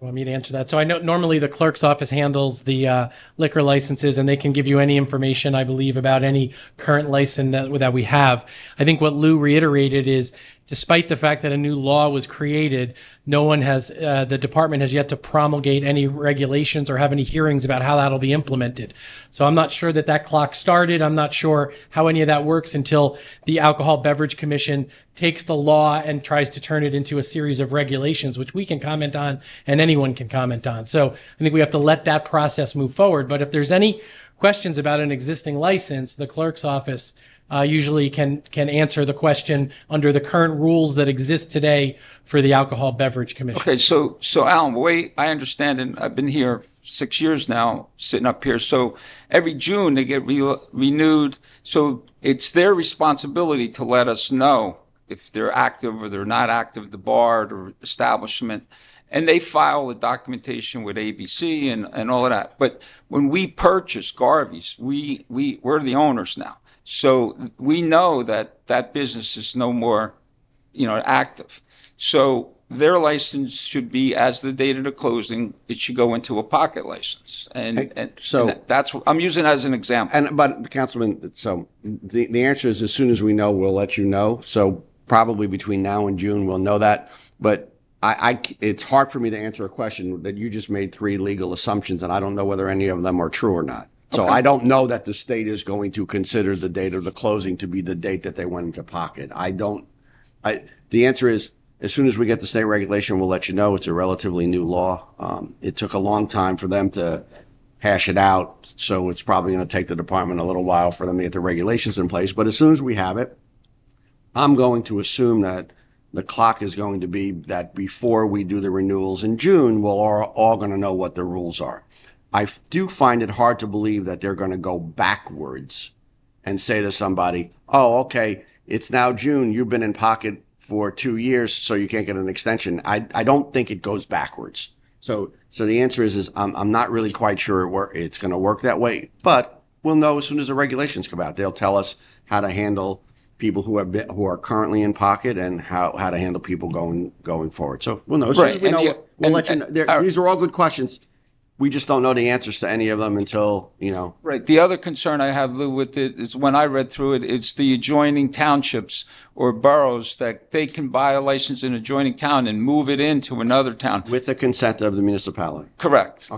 me to answer that. So I know normally the clerk's office handles the liquor licenses, and they can give you any information, I believe, about any current license that we have. I think what Lou reiterated is, despite the fact that a new law was created, no one has, the department has yet to promulgate any regulations or have any hearings about how that'll be implemented. So I'm not sure that clock started. I'm not sure how any of that works until the Alcohol Beverage Commission takes the law and tries to turn it into a series of regulations, which we can comment on and anyone can comment on. So I think we have to let that process move forward. But if there's any questions about an existing license, the clerk's office usually can answer the question under the current rules that exist today for the Alcohol Beverage Commission. Okay, so Alan, the way I understand it, I've been here 6 years now, sitting up here. So every June they get renewed. So it's their responsibility to let us know if they're active or they're not active, the bar or establishment. And they file the documentation with ABC and all of that. But when we purchase Garvey's, we're the owners now. So we know that business is no more, active. So their license should be, as the date of the closing, it should go into a pocket license. And that's what I'm using as an example. But Councilman, so the answer is, as soon as we know, we'll let you know. So probably between now and June, we'll know that. But it's hard for me to answer a question that you just made 3 legal assumptions, and I don't know whether any of them are true or not. So Okay. I don't know that the state is going to consider the date of the closing to be the date that they went into pocket. The answer is, as soon as we get the state regulation, we'll let you know. It's a relatively new law. It took a long time for them to hash it out, so it's probably going to take the department a little while for them to get the regulations in place. But as soon as we have it, I'm going to assume that the clock is going to be that before we do the renewals in June, we're all going to know what the rules are. I do find it hard to believe that they're going to go backwards and say to somebody, oh, okay, it's now June. You've been in pocket for 2 years, so you can't get an extension. I don't think it goes backwards. So the answer is I'm not really quite sure it's going to work that way, but we'll know as soon as the regulations come out. They'll tell us how to handle people who are currently in pocket and how to handle people going forward. So we'll know. As soon as we know, we'll let you know. These are all good questions. We just don't know the answers to any of them until, Right. The other concern I have, Lou, with it is when I read through it, it's the adjoining townships or boroughs that they can buy a license in an adjoining town and move it into another town. With the consent of the municipality. Correct. Okay.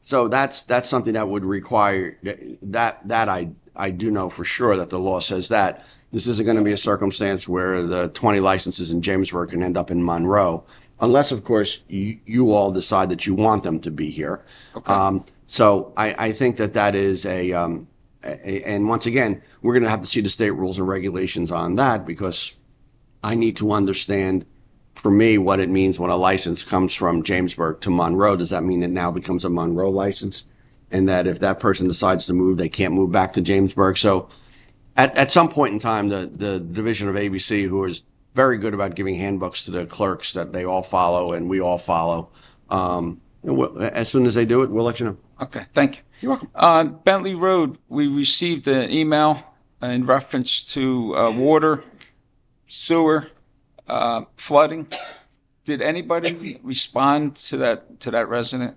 So that's something that would require that I do know for sure that the law says that. This isn't going to be a circumstance where the 20 licenses in Jamesburg can end up in Monroe. Unless, of course, you all decide that you want them to be here. Okay. So I think that is and once again, we're going to have to see the state rules and regulations on that because I need to understand, for me, what it means when a license comes from Jamesburg to Monroe. Does that mean it now becomes a Monroe license? And that if that person decides to move, they can't move back to Jamesburg? So at some point in time, the division of ABC, who is very good about giving handbooks to the clerks that they all follow and we all follow. As soon as they do it, we'll let you know. Okay, thank you. You're welcome. On Bentley Road, we received an email in reference to water, sewer, flooding. Did anybody respond to that resident?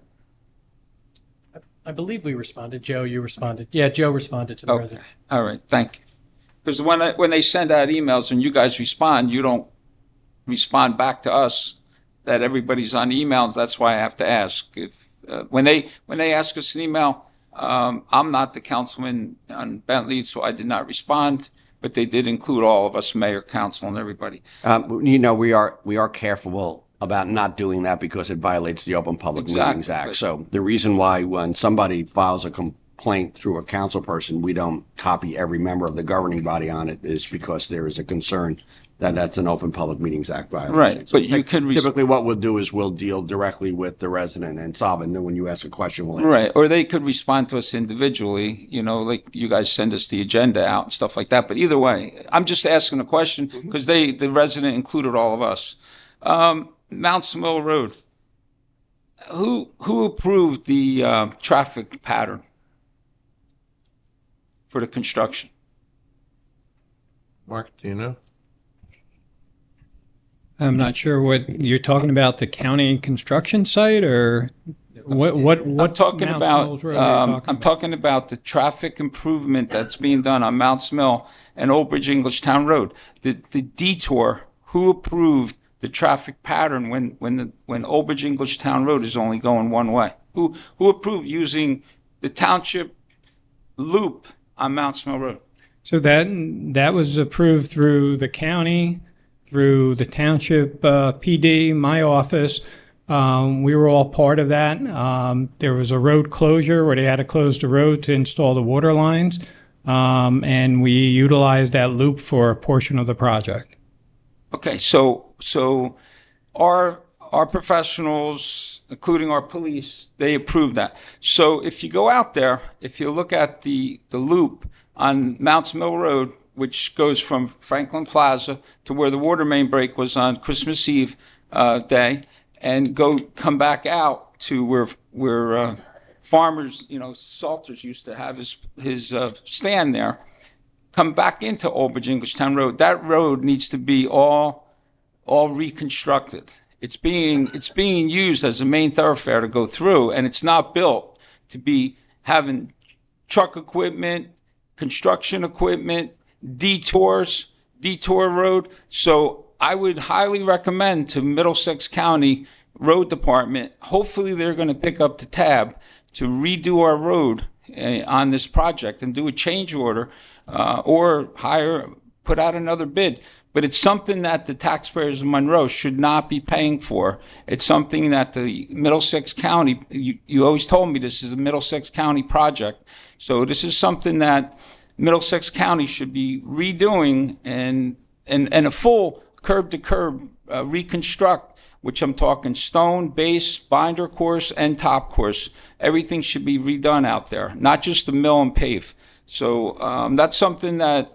I believe we responded. Joe, you responded. Yeah, Joe responded to the resident. All right, thank you. Because when they send out emails and you guys respond, you don't respond back to us that everybody's on emails. That's why I have to ask. If when they ask us an email, I'm not the councilman on Bentley, so I did not respond. But they did include all of us, mayor, council, and everybody. We are careful about not doing that because it violates the Open Public Meetings Act. So the reason why when somebody files a complaint through a council person, we don't copy every member of the governing body on it is because there is a concern that that's an Open Public Meetings Act violation. Right, so but you can typically what we'll do is we'll deal directly with the resident and solve it. And then when you ask a question, we'll answer. Right, or they could respond to us individually. Like you guys send us the agenda out and stuff like that. But either way, I'm just asking a question because the resident included all of us. Mount Mill Road. Who approved the traffic pattern for the construction? Mark, do you know? I'm not sure what you're talking about, the county construction site or what I'm talking Mount about. Mills Road are you talking Talking about the traffic improvement that's being done on Mounts Mill and Old Bridge Englishtown Road. The detour. Who approved the traffic pattern when Old Bridge Englishtown Road is only going one way? Who approved using the township loop on Mounts Mill Road? So that was approved through the county, through the township PD, my office. We were all part of that. There was a road closure where they had to close the road to install the water lines, and we utilized that loop for a portion of the project. Okay, so our professionals, including our police, they approved that. So if you go out there, if you look at the loop on Mounts Mill Road, which goes from Franklin Plaza to where the water main break was on Christmas Eve day, and come back out to where farmers, Salters used to have his stand there. Come back into Old Bridge Englishtown Road. That road needs to be all reconstructed. It's being used as a main thoroughfare to go through, and it's not built to be having truck equipment, construction equipment, detour road. So I would highly recommend to Middlesex County Road Department, hopefully they're going to pick up the tab to redo our road on this project and do a change order or put out another bid. But it's something that the taxpayers of Monroe should not be paying for. It's something that the Middlesex County, you always told me this is a Middlesex County project. So this is something that Middlesex County should be redoing and a full curb to curb reconstruct which I'm talking stone, base, binder course, and top course. Everything should be redone out there, not just the mill and pave. So that's something that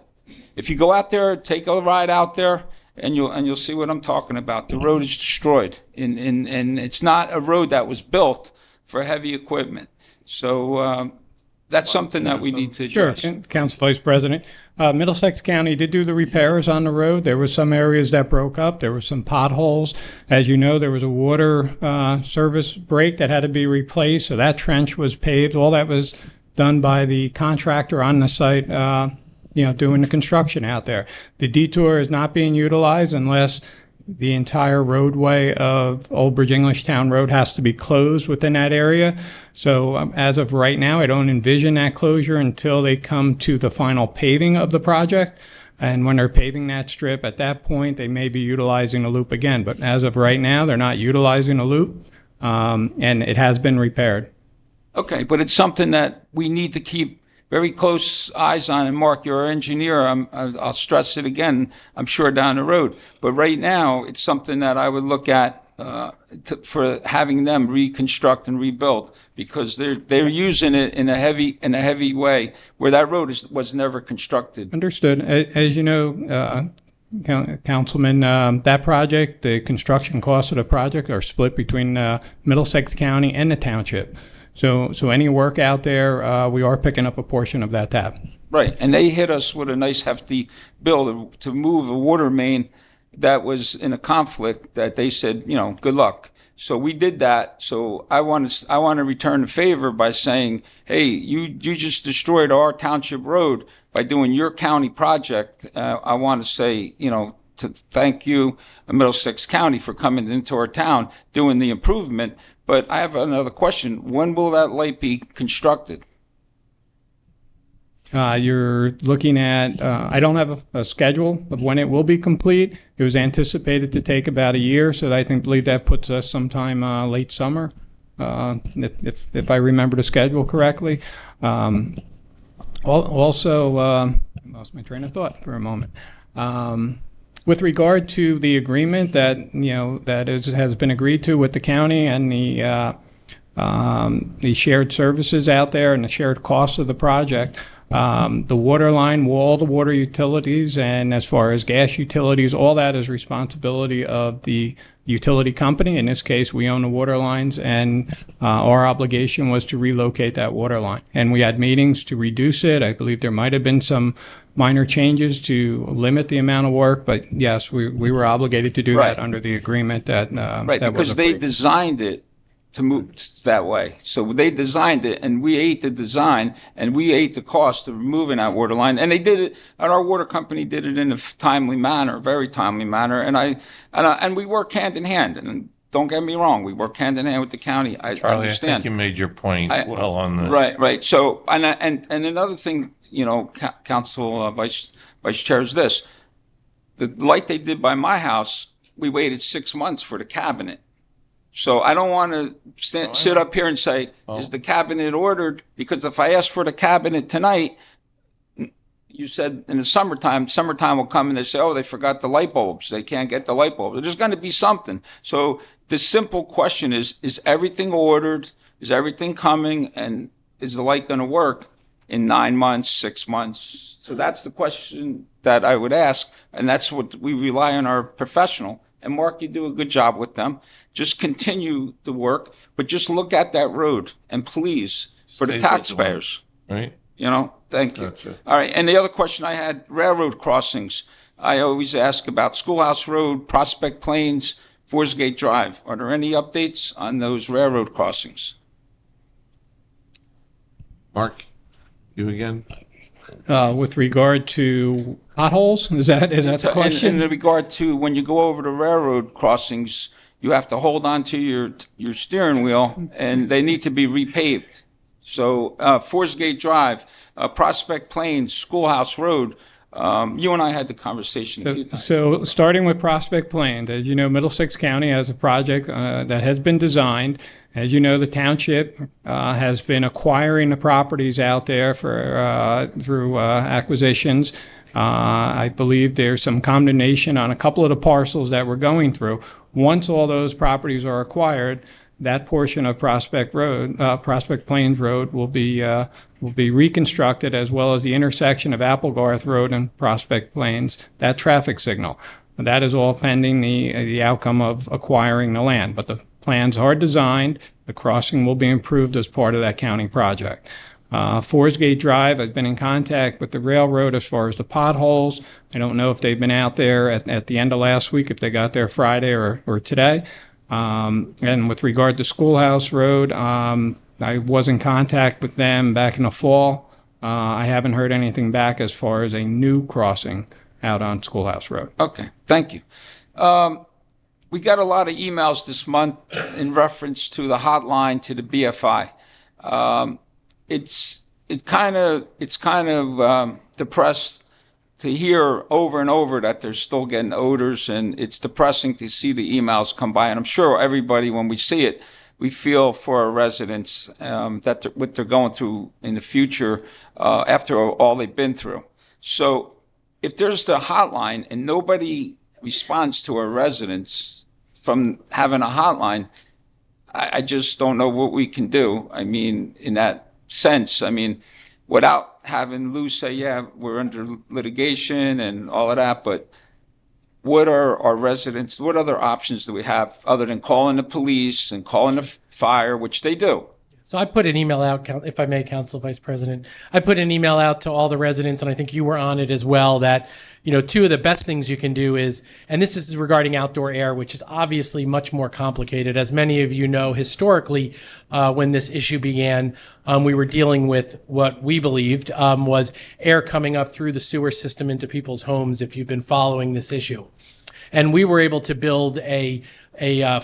if you go out there, take a ride out there, and you'll see what I'm talking about. The road is destroyed, and it's not a road that was built for heavy equipment. So that's something that we need to address. Sure, Council Vice President. Middlesex County did do the repairs on the road. There were some areas that broke up. There were some potholes. As you know, there was a water service break that had to be replaced, so that trench was paved. All that was done by the contractor on the site, doing the construction out there. The detour is not being utilized unless the entire roadway of Old Bridge Englishtown Road has to be closed within that area. So as of right now, I don't envision that closure until they come to the final paving of the project. And when they're paving that strip, at that point, they may be utilizing the loop again. But as of right now, they're not utilizing the loop, and it has been repaired. Okay, but it's something that we need to keep very close eyes on. And Mark, you're our engineer. I'll stress it again, I'm sure down the road. But right now, it's something that I would look at for having them reconstruct and rebuild, because they're using it in a heavy way where that road was never constructed. Understood. As you know, Councilman, that project, the construction costs of the project are split between Middlesex County and the township. So any work out there, we are picking up a portion of that tab. Right, and they hit us with a nice hefty bill to move a water main that was in a conflict that they said, good luck. So we did that. So I want to return the favor by saying, hey, you just destroyed our township road by doing your county project. I want to say, to thank you, Middlesex County, for coming into our town, doing the improvement. But I have another question. When will that light be constructed? You're looking at, I don't have a schedule of when it will be complete. It was anticipated to take about a year, so I believe that puts us sometime late summer, if I remember the schedule correctly. Also, I lost my train of thought for a moment. With regard to the agreement that has been agreed to with the county and the shared services out there and the shared costs of the project, the water line, all the water utilities, and as far as gas utilities, all that is responsibility of the utility company. In this case, we own the water lines, and our obligation was to relocate that water line. And we had meetings to reduce it. I believe there might have been some minor changes to limit the amount of work, but yes, we were obligated to do that under the agreement that right, that because was they approved. designed it to move that way. So they designed it, and we ate the design, and we ate the cost of removing that water line. And they did it, and our water company did it in a timely manner, very timely manner. And we work hand in hand. And don't get me wrong, we work hand in hand with the county. Charlie, I understand. I think you made your point well on this. Right. So, and another thing, Council Vice Chair, is this: the light they did by my house, we waited 6 months for the cabinet. So I don't want to sit up here and say, is the cabinet ordered? Because if I ask for the cabinet tonight, you said in the summertime will come and they say, they forgot the light bulbs. They can't get the light bulbs. There's going to be something. So the simple question is everything ordered? Is everything coming? And is the light going to work in 9 months, 6 months? So that's the question that I would ask. And that's what we rely on our professional. And Mark, you do a good job with them. Just continue the work, but just look at that road, and please, for the taxpayers. Right. Thank you. Gotcha. All right. And the other question I had, railroad crossings. I always ask about Schoolhouse Road, Prospect Plains, Forsgate Drive. Are there any updates on those railroad crossings? Mark, you again? With regard to potholes, is that the question? In regard to when you go over the railroad crossings, you have to hold on to your steering wheel, and they need to be repaved. So Forsgate Drive, Prospect Plains, Schoolhouse Road, you and I had the conversation a few times. So starting with Prospect Plains, as you know, Middlesex County has a project that has been designed. As you know, the township has been acquiring the properties out there through acquisitions. I believe there's some condemnation on a couple of the parcels that we're going through. Once all those properties are acquired, that portion of Prospect Plains Road will be reconstructed, as well as the intersection of Applegarth Road and Prospect Plains, that traffic signal. That is all pending the outcome of acquiring the land, but the plans are designed. The crossing will be improved as part of that county project. Forest Gate Drive, I've been in contact with the railroad as far as the potholes. I don't know if they've been out there at the end of last week, if they got there Friday or today. And with regard to Schoolhouse Road, I was in contact with them back in the fall. I haven't heard anything back as far as a new crossing out on Schoolhouse Road. Okay, thank you. We got a lot of emails this month in reference to the hotline to the BFI. It's kind of depressed to hear over and over that they're still getting odors, and it's depressing to see the emails come by. And I'm sure everybody, when we see it, we feel for our residents what they're going through in the future after all they've been through. So if there's the hotline and nobody responds to our residents from having a hotline, I just don't know what we can do. I mean, in that sense, I mean, without having Lou say, yeah, we're under litigation and all of that, but what are our residents, what other options do we have other than calling the police and calling the fire, which they do? So I put an email out, if I may, Council Vice President. I put an email out to all the residents, and I think you were on it as well, that, you know, two of the best things you can do is, and this is regarding outdoor air, which is obviously much more complicated. As many of you know, historically, when this issue began, we were dealing with what we believed was air coming up through the sewer system into people's homes, if you've been following this issue. And we were able to build a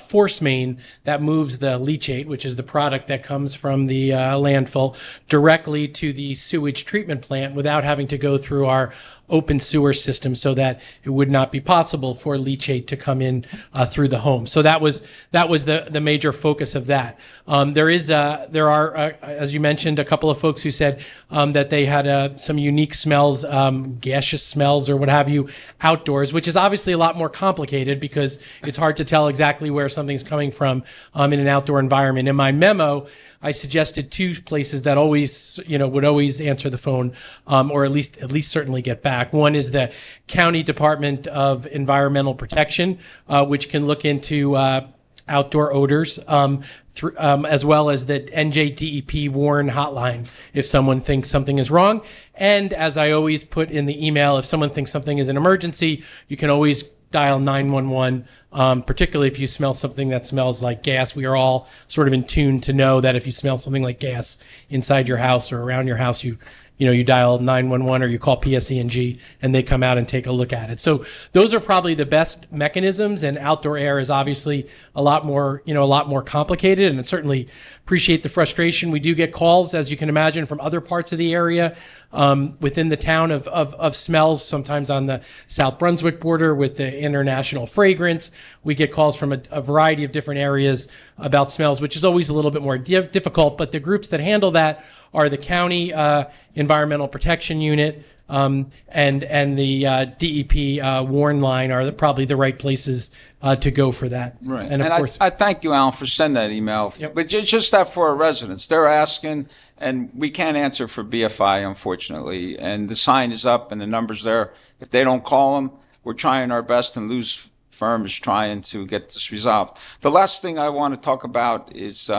force main that moves the leachate, which is the product that comes from the landfill, directly to the sewage treatment plant without having to go through our open sewer system, so that it would not be possible for leachate to come in through the home. So that was the major focus of that. There are, as you mentioned, a couple of folks who said that they had some unique smells, gaseous smells or what have you, outdoors, which is obviously a lot more complicated because it's hard to tell exactly where something's coming from in an outdoor environment. In my memo, I suggested two places that always, would always answer the phone, or at least certainly get back. One is the County Department of Environmental Protection, which can look into outdoor odors, as well as the NJDEP Warren hotline if someone thinks something is wrong. And as I always put in the email, if someone thinks something is an emergency, you can always dial 911, particularly if you smell something that smells like gas. We are all sort of in tune to know that if you smell something like gas inside your house or around your house, you dial 911 or you call PSE&G and they come out and take a look at it. So those are probably the best mechanisms, and outdoor air is obviously a lot more complicated, and I certainly appreciate the frustration. We do get calls, as you can imagine, from other parts of the area within the town of smells, sometimes on the South Brunswick border with the international fragrance. We get calls from a variety of different areas about smells, which is always a little bit more difficult, but the groups that handle that are the County Environmental Protection Unit and the DEP Warren line are probably the right places to go for that. Right. And of course, I thank you, Alan, for sending that email. Yep. But it's just that for our residents, they're asking, and we can't answer for BFI, unfortunately. And the sign is up and the number's there. If they don't call them, we're trying our best, and Lou's firm is trying to get this resolved. The last thing I want to talk about is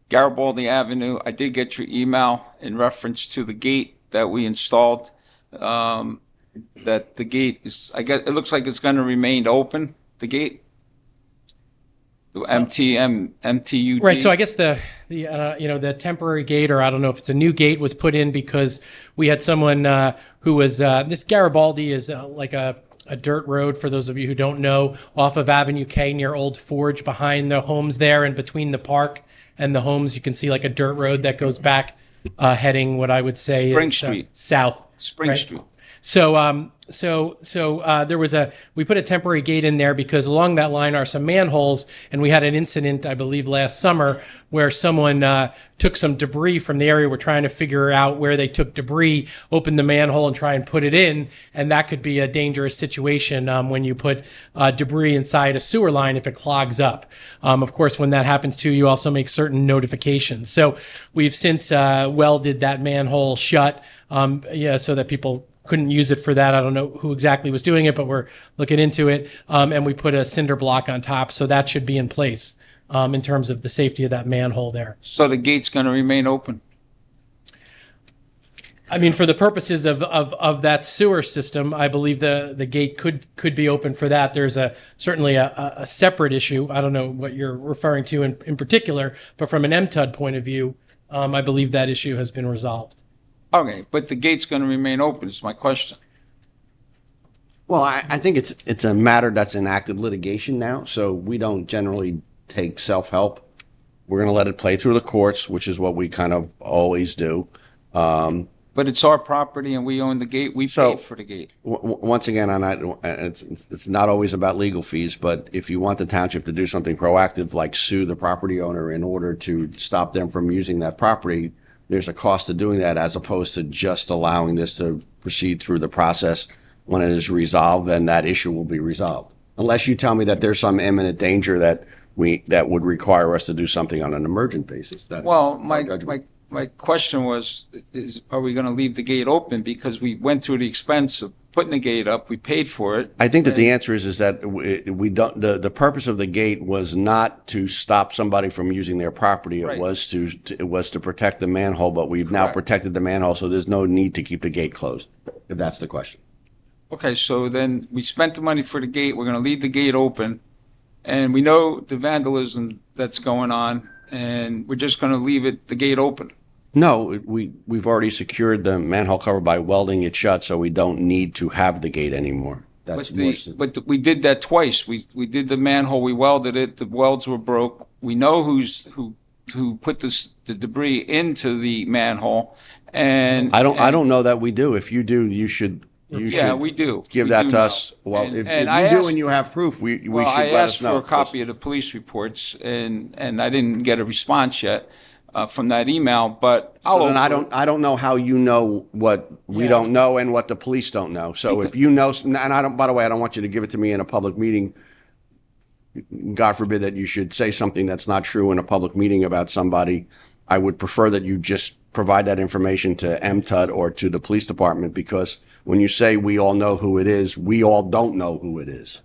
Garibaldi Avenue. I did get your email in reference to the gate that we installed. That the gate is, I guess, it looks like it's going to remain open. The gate, the MTUD. right. So I guess the temporary gate, or I don't know if it's a new gate, was put in because we had someone who was this Garibaldi is like a dirt road, for those of you who don't know, off of Avenue K near Old Forge, behind the homes there and between the park and the homes. You can see like a dirt road that goes back heading what I would say Spring is Street. South. Spring right? Street. So So there was we put a temporary gate in there because along that line are some manholes, and we had an incident, I believe, last summer where someone took some debris from the area. We're trying to figure out where they took debris, open the manhole, and try and put it in, and that could be a dangerous situation when you put debris inside a sewer line if it clogs up. Of course, when that happens too, you also make certain notifications. So we've since welded that manhole shut, so that people couldn't use it for that. I don't know who exactly was doing it, but we're looking into it. And we put a cinder block on top, so that should be in place in terms of the safety of that manhole there. So the gate's going to remain open? I mean, for the purposes of that sewer system, I believe the gate could be open for that. There's certainly a separate issue. I don't know what you're referring to in particular, but from an MTUD point of view, I believe that issue has been resolved. Okay, but the gate's going to remain open is my question. Well, I think it's a matter that's in active litigation now, so we don't generally take self-help. We're going to let it play through the courts, which is what we kind of always do. But it's our property and we own the gate. We paid for the gate. Once again, it's not always about legal fees, but if you want the township to do something proactive, like sue the property owner in order to stop them from using that property, there's a cost to doing that, as opposed to just allowing this to proceed through the process. When it is resolved, then that issue will be resolved. Unless you tell me that there's some imminent danger that would require us to do something on an emergent basis. That's my question was, are we going to leave the gate open? Because we went through the expense of putting the gate up, we paid for it. I think that the answer is that we don't. The purpose of the gate was not to stop somebody from using their property. It was to protect the manhole. But we've now protected the manhole, so there's no need to keep the gate closed. If that's the question. Okay, so then we spent the money for the gate. We're going to leave the gate open, and we know the vandalism that's going on, and we're just going to leave the gate open. No, we've already secured the manhole cover by welding it shut, so we don't need to have the gate anymore. But we did that twice. We did the manhole, we welded it, the welds were broke. We know who put the debris into the manhole, and I don't know that we do. If you do, you should. We do. Give that to us. Well, if you do and you have proof, we should let us know. I asked for a copy of the police reports, and I didn't get a response yet from that email. But I don't know how you know what we don't know and what the police don't know. So if you know, and I don't. By the way, I don't want you to give it to me in a public meeting. God forbid that you should say something that's not true in a public meeting about somebody. I would prefer that you just provide that information to MTUD or to the police department, because when you say we all know who it is, we all don't know who it is.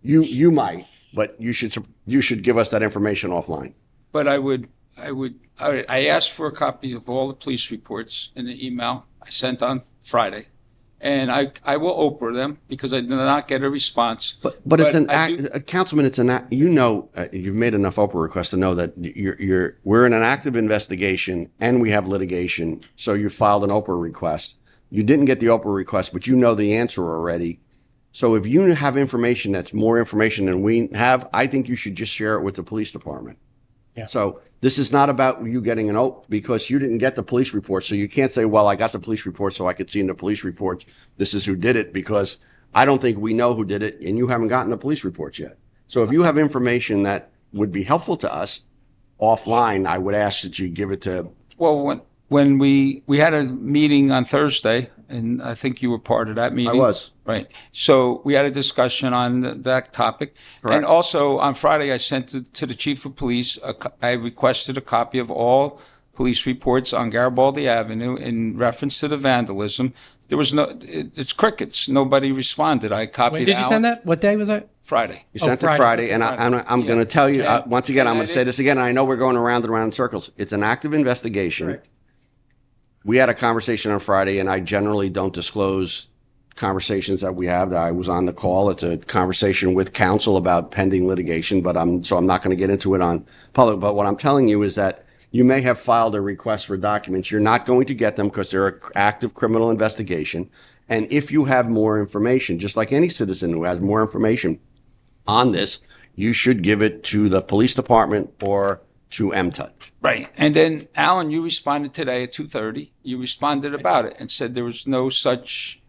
You might, but you should give us that information offline. But I asked for a copy of all the police reports in the email I sent on Friday, and I will open them because I did not get a response. But it's an act, Councilman. It's an act. You know, you've made enough Oprah requests to know that we're in an active investigation and we have litigation. So you filed an Oprah request. You didn't get the Oprah request, but you know the answer already. So if you have information that's more information than we have, I think you should just share it with the police department. Yeah. So this is not about you getting an Oprah, because you didn't get the police report. So you can't say, well, I got the police report so I could see in the police reports this is who did it, because I don't think we know who did it and you haven't gotten the police reports yet. So if you have information that would be helpful to us offline, I would ask that you give it to. Well, when we had a meeting on Thursday, and I think you were part of that meeting. I was. Right. So we had a discussion on that topic. Correct. And also on Friday, I sent to the chief of police, I requested a copy of all police reports on Garibaldi Avenue in reference to the vandalism. There was it's crickets. Nobody responded. I copied. When did you send that? What day was that? Friday. You sent it Friday, and I'm going to tell you, once again, I'm going to say this again, and I know we're going around and around in circles. It's an active investigation. Correct. We had a conversation on Friday, and I generally don't disclose conversations that we have. I was on the call. It's a conversation with counsel about pending litigation, but I'm not going to get into it on public. But what I'm telling you is that you may have filed a request for documents. You're not going to get them because they're an active criminal investigation. And if you have more information, just like any citizen who has more information on this, you should give it to the police department or to MTUD. Right. And then, Alan, you responded today at 2:30. You responded about it and said there was no such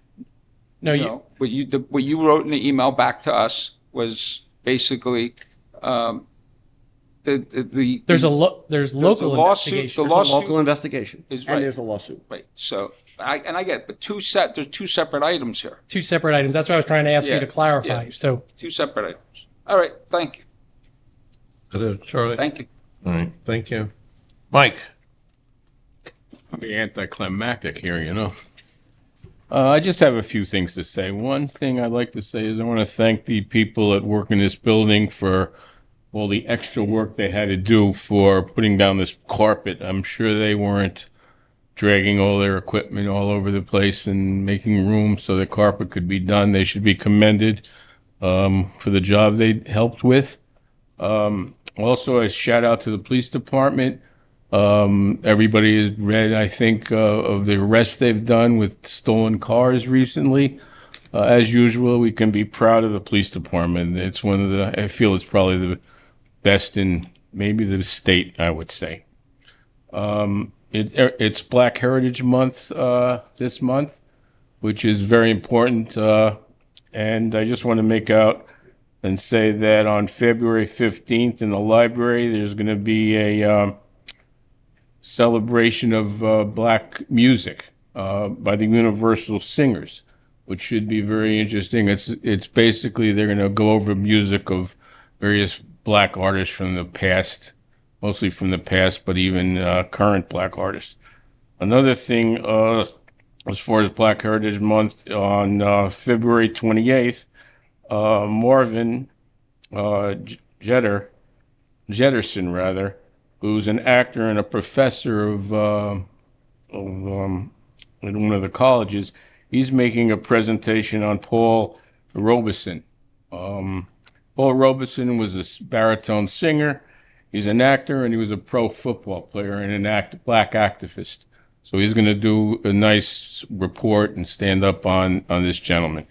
No, what you wrote in the email back to us was basically There's local lawsuit. investigation. The There's a lawsuit local investigation, is and right. there's a lawsuit. Right. So I get, but there's two separate items here. Two separate items. That's what I was trying to ask Yeah, you to clarify. yeah. So Two separate items. All right. Thank you. Charlie? Thank you. All right, thank you. Mike? The anticlimactic here, you know. I just have a few things to say. One thing I'd like to say is I want to thank the people that work in this building for all the extra work they had to do for putting down this carpet. I'm sure they weren't dragging all their equipment all over the place and making room so the carpet could be done. They should be commended for the job they helped with. Also, a shout out to the police department. Everybody has read, I think, of the arrests they've done with stolen cars recently. As usual, we can be proud of the police department. It's one of the, I feel it's probably the best in maybe the state, I would say. It's Black Heritage Month this month, which is very important. And I just want to make out and say that on February 15th in the library, there's going to be a celebration of black music by the Universal Singers, which should be very interesting. It's basically they're going to go over music of various black artists from the past, mostly from the past, but even current black artists. Another thing, as far as Black Heritage Month, on February 28th, Marvin Jetterson, rather, who's an actor and a professor of in one of the colleges, he's making a presentation on Paul Robeson. Paul Robeson was a baritone singer. He's an actor, and he was a pro football player and an black activist. So he's going to do a nice report and stand up on this gentleman.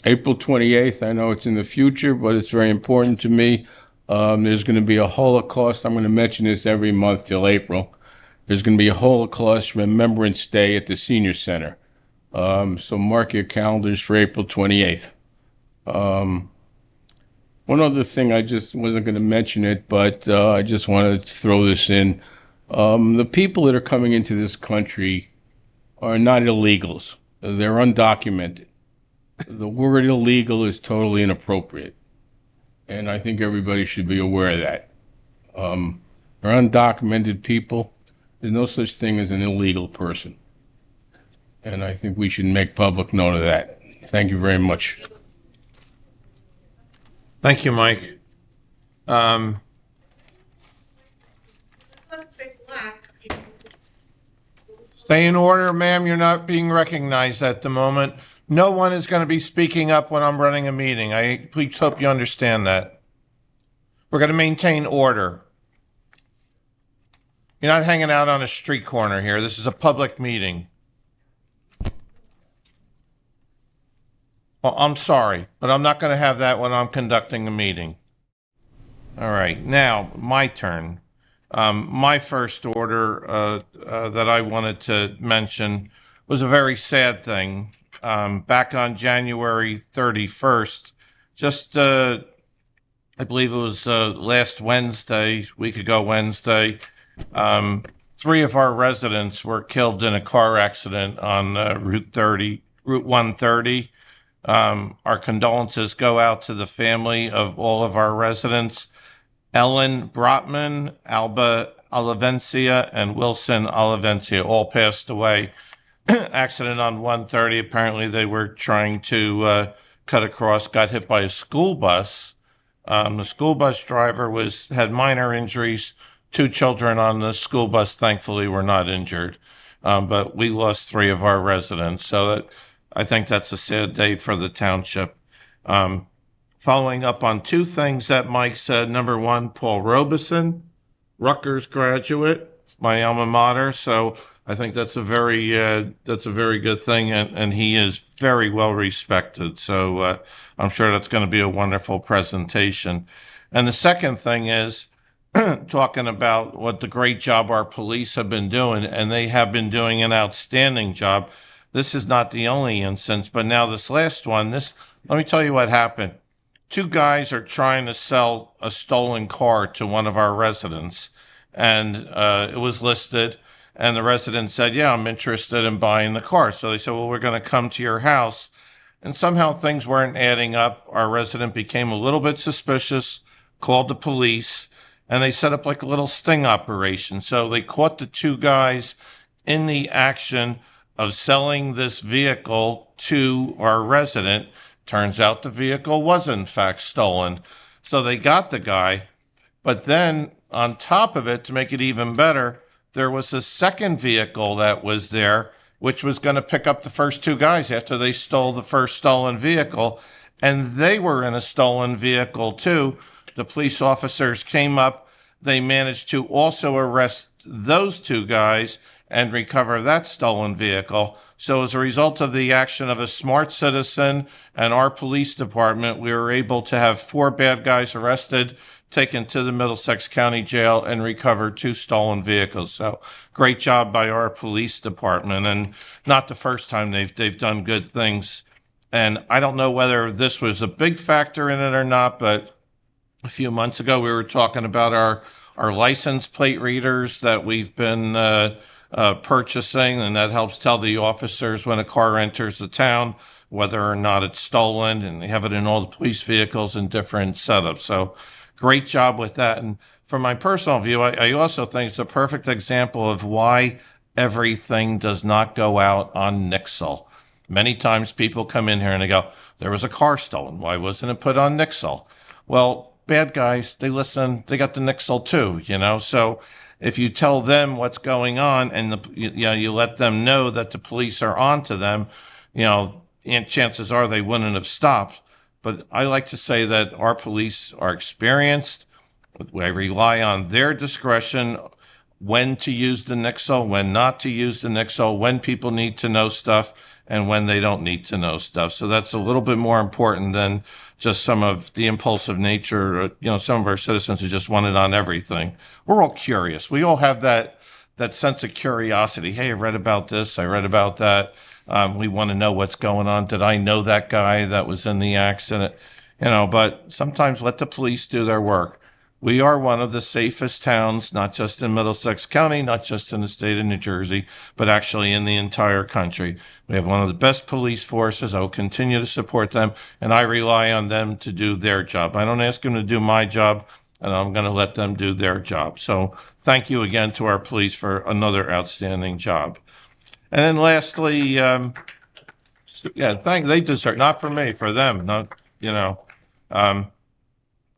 April 28th, I know it's in the future, but it's very important to me. There's going to be a Holocaust. I'm going to mention this every month till April. There's going to be a Holocaust Remembrance Day at the Senior Center. So mark your calendars for April 28th. One other thing, I just wasn't going to mention it, but I just wanted to throw this in. The people that are coming into this country are not illegals. They're undocumented. The word illegal is totally inappropriate. And I think everybody should be aware of that. They're undocumented people. There's no such thing as an illegal person. And I think we should make public note of that. Thank you very much. Thank you, Mike. Stay in order, ma'am. You're not being recognized at the moment. No one is going to be speaking up when I'm running a meeting. I please hope you understand that. We're going to maintain order. You're not hanging out on a street corner here. This is a public meeting. Well, I'm sorry, but I'm not going to have that when I'm conducting a meeting. All right, now my turn. My first order that I wanted to mention was a very sad thing. Back on January 31st, just I believe it was last Wednesday, week ago Wednesday, 3 of our residents were killed in a car accident on Route 130. Our condolences go out to the family of all of our residents. Ellen Brotman, Alba Olivencia, and Wilson Olivencia all passed away. Accident on 130. Apparently they were trying to cut across, got hit by a school bus. The school bus driver had minor injuries. 2 children on the school bus, thankfully, were not injured. But we lost 3 of our residents. So I think that's a sad day for the township. Following up on 2 things that Mike said. Number 1, Paul Robeson, Rutgers graduate, my alma mater. So I think that's a very good thing, and he is very well respected. So I'm sure that's going to be a wonderful presentation. And the second thing is talking about what the great job our police have been doing, and they have been doing an outstanding job. this is not the only instance, but now this last one, let me tell you what happened. Two guys are trying to sell a stolen car to one of our residents, and it was listed, and the resident said, yeah, I'm interested in buying the car. So they said, well, we're going to come to your house. And somehow things weren't adding up. Our resident became a little bit suspicious, called the police, and they set up like a little sting operation. So they caught the two guys in the action of selling this vehicle to our resident. Turns out the vehicle was in fact stolen. So they got the guy. But then on top of it, to make it even better, there was a second vehicle that was there, which was going to pick up the first two guys after they stole the first stolen vehicle. And they were in a stolen vehicle too. The police officers came up. They managed to also arrest those two guys and recover that stolen vehicle. So as a result of the action of a smart citizen and our police department, we were able to have 4 bad guys arrested, taken to the Middlesex County Jail, and recover 2 stolen vehicles. So great job by our police department, and not the first time they've done good things. And I don't know whether this was a big factor in it or not, but a few months ago we were talking about our license plate readers that we've been purchasing, and that helps tell the officers when a car enters the town whether or not it's stolen, and they have it in all the police vehicles in different setups. So great job with that. And from my personal view, I also think it's a perfect example of why everything does not go out on Nixle. Many times people come in here and they go, there was a car stolen. Why wasn't it put on Nixle? Well, bad guys, they listen, they got the Nixle too, So if you tell them what's going on and you let them know that the police are onto them, and chances are they wouldn't have stopped. But I like to say that our police are experienced. I rely on their discretion when to use the Nixle, when not to use the Nixle, when people need to know stuff and when they don't need to know stuff. So that's a little bit more important than just some of the impulsive nature, some of our citizens who just want it on everything. We're all curious. We all have that sense of curiosity. Hey, I read about this. I read about that. We want to know what's going on. Did I know that guy that was in the accident? But sometimes let the police do their work. We are one of the safest towns, not just in Middlesex County, not just in the state of New Jersey, but actually in the entire country. We have one of the best police forces. I will continue to support them, and I rely on them to do their job. I don't ask them to do my job, and I'm going to let them do their job. So thank you again to our police for another outstanding job. And then lastly, they deserve, not for me, for them,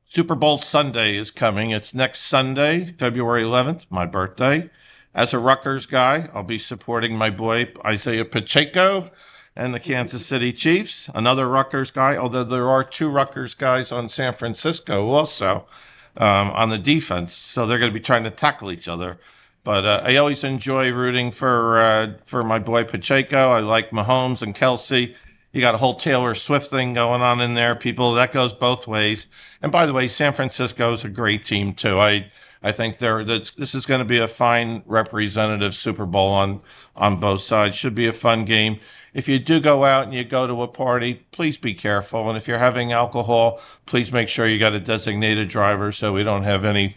Super Bowl Sunday is coming. It's next Sunday, February 11th, my birthday. As a Rutgers guy, I'll be supporting my boy Isaiah Pacheco and the Kansas City Chiefs. Another Rutgers guy, although there are 2 Rutgers guys on San Francisco also on the defense, so they're going to be trying to tackle each other. But I always enjoy rooting for my boy Pacheco. I like Mahomes and Kelsey. You got a whole Taylor Swift thing going on in there. People, that goes both ways. And by the way, San Francisco is a great team too. I think this is going to be a fine representative Super Bowl on both sides. Should be a fun game. If you do go out and you go to a party, please be careful. And if you're having alcohol, please make sure you got a designated driver so we don't have any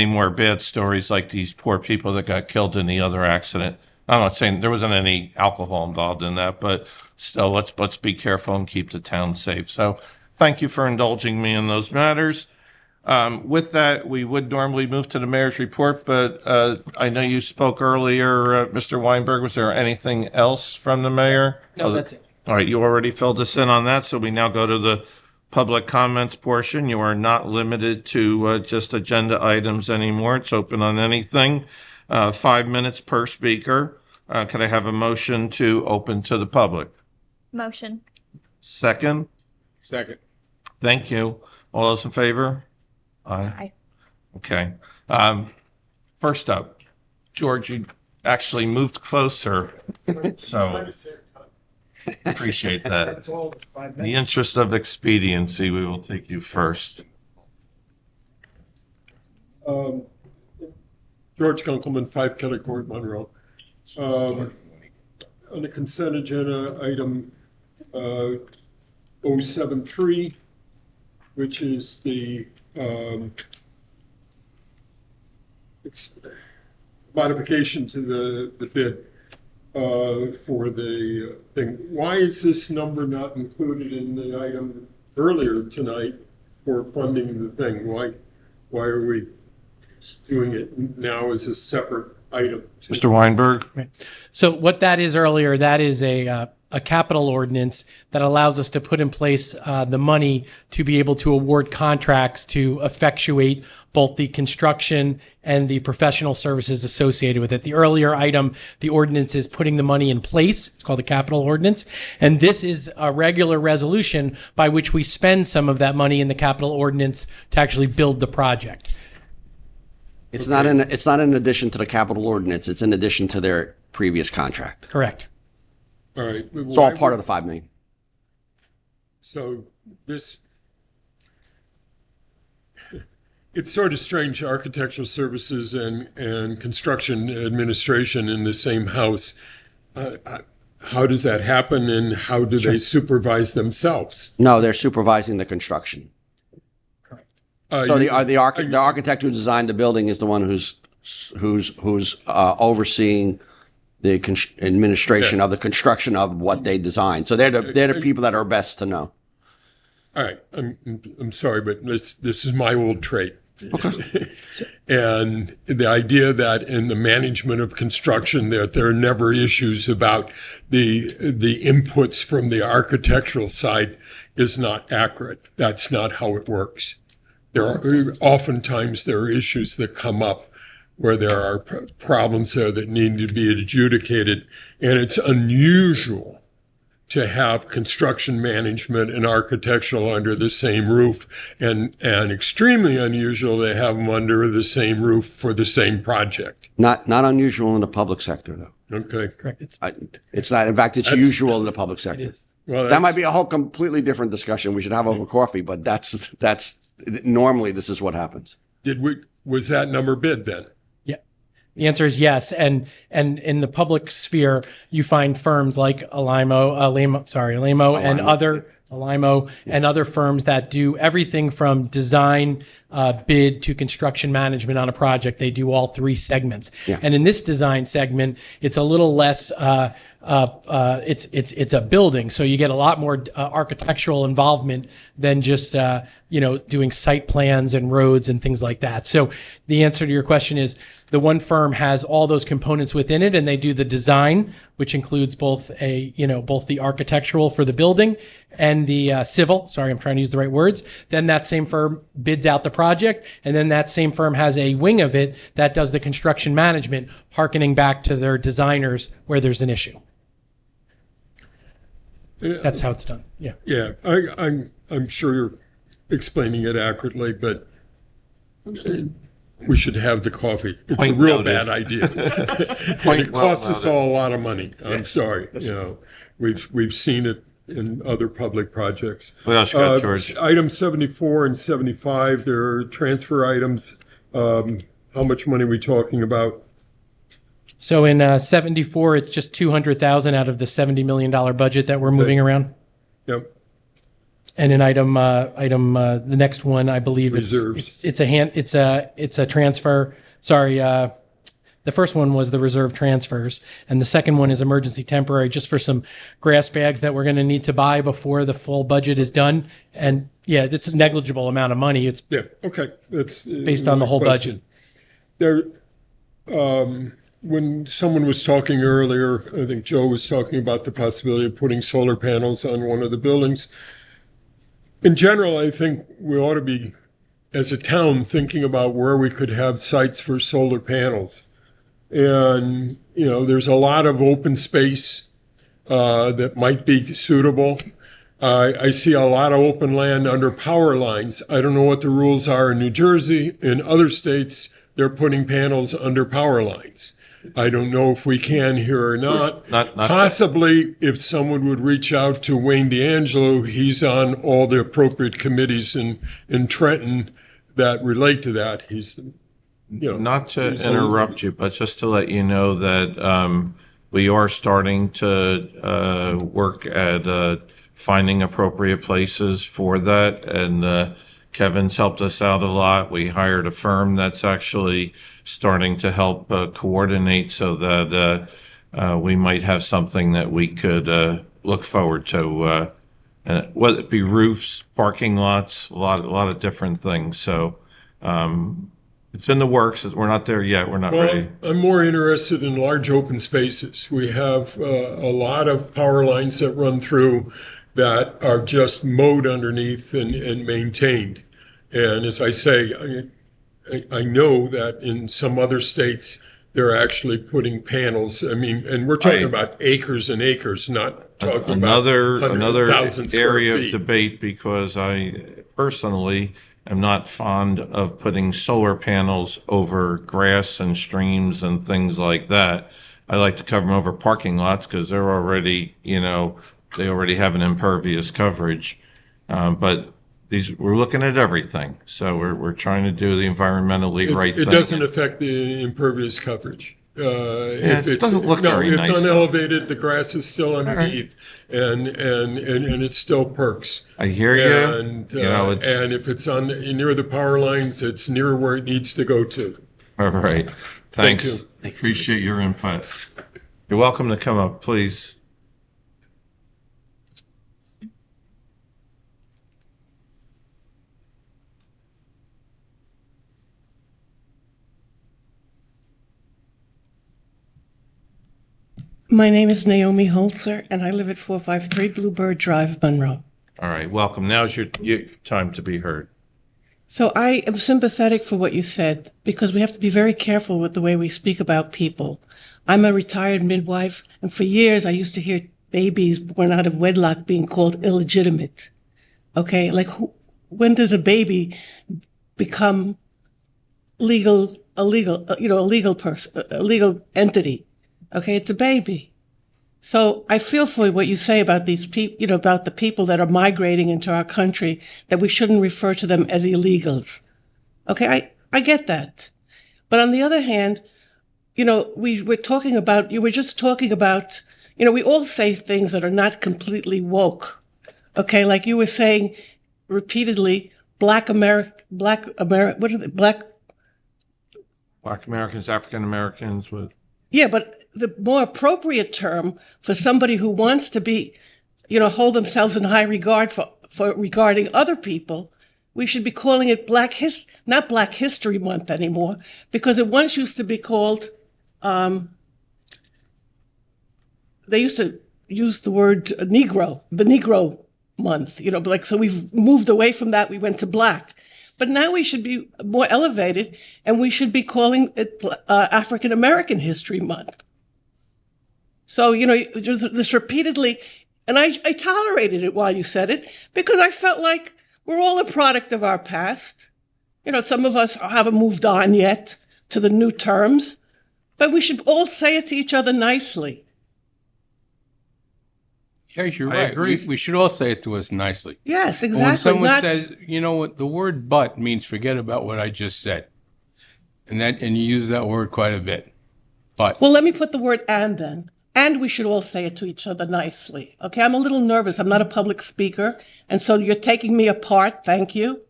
more bad stories like these poor people that got killed in the other accident. I'm not saying there wasn't any alcohol involved in that, but still, let's be careful and keep the town safe. So thank you for indulging me in those matters. With that, we would normally move to the mayor's report, but I know you spoke earlier, Mr. Weinberg. Was there anything else from the mayor? No, that's it. All right, you already filled us in on that, so we now go to the public comments portion. You are not limited to just agenda items anymore. It's open on anything. 5 minutes per speaker. Could I have a motion to open to the public? Motion. Second? Second. Thank you. All those in favor? Aye. Okay. First up, George, you actually moved closer, so appreciate that. In the interest of expediency, we will take you first. George Kunkelman, 5 Kelly Court, Monroe. on the consent agenda, item 073, which is the modification to the bid for the thing. Why is this number not included in the item earlier tonight for funding the thing? Why are we doing it now as a separate item? Mr. Weinberg? So what that is earlier, that is a capital ordinance that allows us to put in place the money to be able to award contracts to effectuate both the construction and the professional services associated with it. The earlier item, the ordinance is putting the money in place. It's called the capital ordinance. And this is a regular resolution by which we spend some of that money in the capital ordinance to actually build the project. It's not in addition to the capital ordinance. It's in addition to their previous contract. Correct. All right. It's all part of the $5 million. So it's sort of strange, architectural services and construction administration in the same house. How does that happen, and how do they supervise themselves? No, they're supervising the construction. So the architect who designed the building is the one who's overseeing the administration of the construction of what they designed. So they're the people that are best to know. All right, I'm sorry, but this is my old trait. Okay. And the idea that in the management of construction that there are never issues about the inputs from the architectural side is not accurate. That's not how it works. Oftentimes there are issues that come up where there are problems there that need to be adjudicated, and it's unusual to have construction management and architectural under the same roof, and extremely unusual to have them under the same roof for the same project. Not unusual in the public sector, though. Okay. Correct. It's not. In fact, it's usual in the public sector. Well, that might be a whole completely different discussion we should have over coffee, but that's normally this is what happens. Was that number bid then? The answer is yes. And in the public sphere, you find firms like Alimo and other firms that do everything from design, bid to construction management on a project. They do all three segments. Yeah. And in this design segment, it's a little less, it's a building. So you get a lot more architectural involvement than just, doing site plans and roads and things like that. So the answer to your question is the one firm has all those components within it, and they do the design, which includes both the architectural for the building and the civil. Sorry, I'm trying to use the right words. Then that same firm bids out the project, and then that same firm has a wing of it that does the construction management, hearkening back to their designers where there's an issue. That's how it's done. Yeah. Yeah, I'm sure you're explaining it accurately, but we should have the coffee. It's a real bad idea. And it costs us all a lot of money. I'm sorry. We've seen it in other public projects. What else you got, George? Items 74 and 75, there are transfer items. How much money are we talking about? So in 74, it's just $200,000 out of the $70 million budget that we're moving around. Yep. And in the next one, I believe Reserves. it's a transfer. Sorry, the first one was the reserve transfers, and the second one is emergency temporary, just for some grass bags that we're going to need to buy before the full budget is done. And yeah, it's a negligible amount of money. It's okay. That's based on the whole budget. There, when someone was talking earlier, I think Joe was talking about the possibility of putting solar panels on one of the buildings. In general, I think we ought to be, as a town, thinking about where we could have sites for solar panels. And, there's a lot of open space that might be suitable. I see a lot of open land under power lines. I don't know what the rules are in New Jersey. In other states, they're putting panels under power lines. I don't know if we can here or not. Possibly, if someone would reach out to Wayne D'Angelo, he's on all the appropriate committees in Trenton that relate to that. He's, not to interrupt you, but just to let you know that We are starting to work at finding appropriate places for that, and Kevin's helped us out a lot. We hired a firm that's actually starting to help coordinate so that we might have something that we could look forward to. Whether it be roofs, parking lots, a lot of different things. So it's in the works. We're not there yet. We're not ready. I'm more interested in large open spaces. We have a lot of power lines that run through that are just mowed underneath and maintained. And as I say, I know that in some other states, they're actually putting panels. I mean, and we're talking about acres and acres, not talking another about 100,000 square area feet. of debate, because I personally am not fond of putting solar panels over grass and streams and things like that. I like to cover them over parking lots because they're already, they already have an impervious coverage. But we're looking at everything. So we're trying to do the environmentally right thing. It doesn't affect the impervious coverage. It doesn't look very nice. It's unelevated, the grass is still underneath, and it still perks. I hear you. And, and if it's near the power lines, it's near where it needs to go to. All right. Thank Thanks. you. Appreciate your input. You're welcome to come up, please. My name is Naomi Holzer, and I live at 453 Bluebird Drive, Monroe. All right, welcome. Now's your time to be heard. So I am sympathetic for what you said, because we have to be very careful with the way we speak about people. I'm a retired midwife, and for years I used to hear babies born out of wedlock being called illegitimate. Okay, like when does a baby become a legal person, a legal entity? Okay, it's a baby. So I feel for what you say about these people, about the people that are migrating into our country, that we shouldn't refer to them as illegals. Okay, I get that. But on the other hand, we were talking about, you were just talking about, we all say things that are not completely woke. Okay, like you were saying repeatedly, Black Americans, African Americans with. Yeah, but the more appropriate term for somebody who wants to be, hold themselves in high regard for regarding other people, we should be calling it not Black History Month anymore, because it once used to be called, they used to use the word Negro, the Negro Month, so we've moved away from that, we went to Black. But now we should be more elevated, and we should be calling it African American History Month. So, just this repeatedly, and I tolerated it while you said it, because I felt like we're all a product of our past. Some of us haven't moved on yet to the new terms, but we should all say it to each other nicely. Yes, you're I right. agree. We should all say it to us nicely. Yes, And exactly. when someone Not- says, what the word "but" means, forget about what I just said, and you use that word quite a bit. But Well, let me put the word "and" then. And we should all say it to each other nicely. Okay, I'm a little nervous. I'm not a public speaker, and so you're taking me apart. Thank you.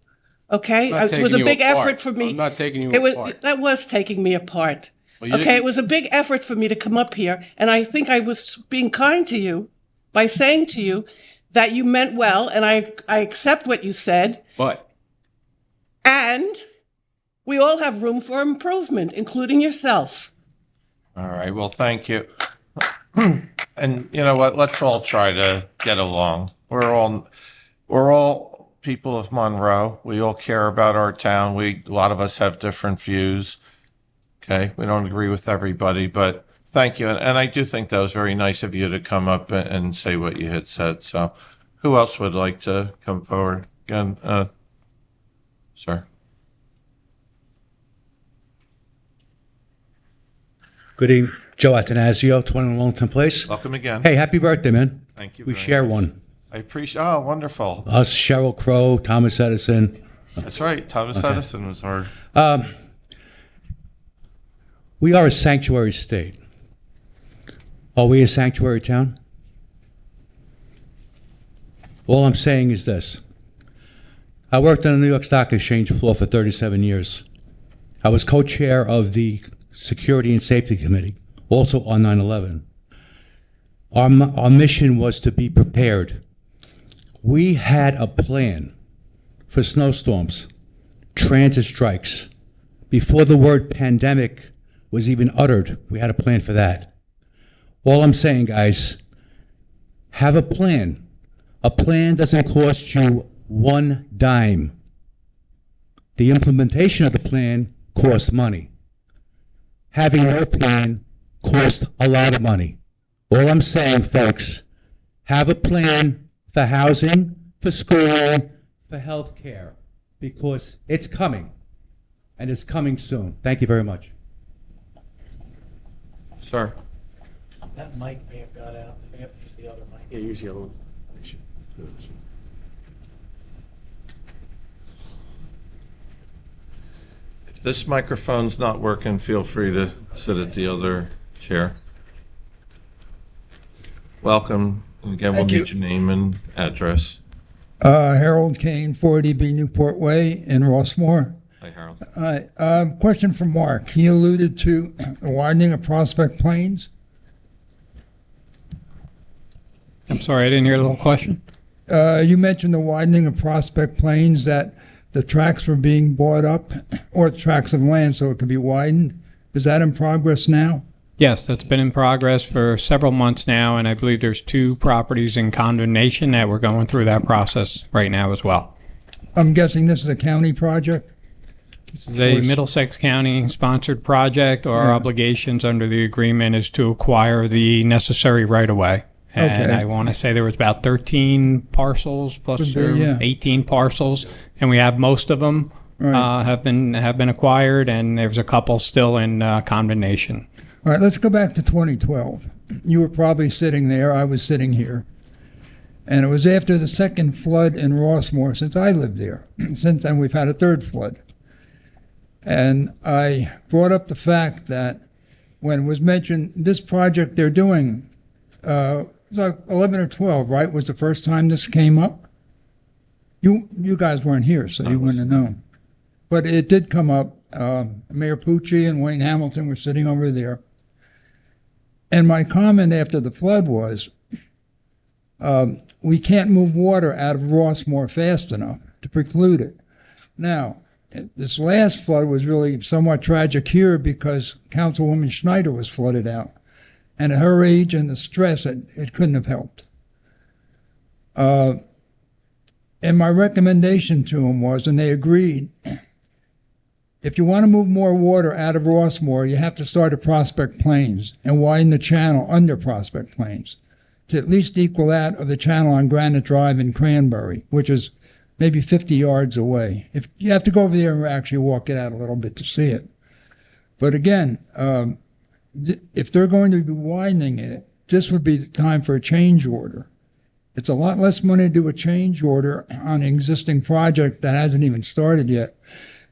Okay, I'm not it was taking a you big apart. effort for me. I'm not taking you apart. That was taking me apart. Well, you Okay, didn't- it was a big effort for me to come up here, and I think I was being kind to you by saying to you that you meant well, and I accept what you said. But And we all have room for improvement, including yourself. All right, well, thank you. And you know what? Let's all try to get along. We're all people of Monroe. We all care about our town. A lot of us have different views. Okay, we don't agree with everybody, but thank you. And I do think that was very nice of you to come up and say what you had said. So, who else would like to come forward again, sir? Good evening. Joe Atanasio, 21 Wellington Place. Welcome again. Hey, happy birthday, man. Thank you. We very share much. one. I appreciate. Oh, wonderful. Us, Cheryl Crow, Thomas Edison. That's right. Thomas Okay. Edison was our. We are a sanctuary state. Are we a sanctuary town? All I'm saying is this. I worked on the New York Stock Exchange floor for 37 years. I was co-chair of the Security and Safety Committee, also on 9/11. Our mission was to be prepared. We had a plan for snowstorms, transit strikes. Before the word pandemic was even uttered, we had a plan for that. All I'm saying, guys, have a plan. A plan doesn't cost you one dime. The implementation of the plan costs money. Having no plan costs a lot of money. All I'm saying, folks, have a plan for housing, for schooling, for health care, because it's coming, and it's coming soon. Thank you very much. Sir. That mic may have got out. We have to use the other mic. Yeah, use the other one. If this microphone's not working, feel free to sit at the other chair. Welcome. And again, we'll need your name and address. Harold Kane, 40B Newport Way in Rossmore. Hi, Harold. Question for Mark. He alluded to the widening of Prospect Plains. I'm sorry, I didn't hear the whole question. You mentioned the widening of Prospect Plains, that the tracks were being bought up, or tracts of land, so it could be widened. Is that in progress now? Yes, that's been in progress for several months now, and I believe there's 2 properties in condemnation that we're going through that process right now as well. I'm guessing this is a county project? This is a Middlesex County sponsored project. Our obligations under the agreement is to acquire the necessary right-of-way. And Okay. I want to say there was about 13 parcels plus Could be, yeah. 18 parcels, and we have most of them Right. have been acquired, and there's a couple still in condemnation. All right, let's go back to 2012. You were probably sitting there, I was sitting here. And it was after the second flood in Rossmore, since I lived there. Since then, we've had a third flood. And I brought up the fact that when it was mentioned, this project they're doing, it was like 11 or 12, right, was the first time this came up? You guys weren't here, so you wouldn't have known. But it did come up. Mayor Pucci and Wayne Hamilton were sitting over there. And my comment after the flood was, we can't move water out of Rossmore fast enough to preclude it. Now, this last flood was really somewhat tragic here because Councilwoman Schneider was flooded out. And at her age and the stress, it couldn't have helped. And my recommendation to them was, and they agreed, if you want to move more water out of Rossmore, you have to start at Prospect Plains and widen the channel under Prospect Plains to at least equal that of the channel on Granite Drive in Cranberry, which is maybe 50 yards away. If you have to go over there and actually walk it out a little bit to see it. But again, if they're going to be widening it, this would be the time for a change order. It's a lot less money to do a change order on an existing project that hasn't even started yet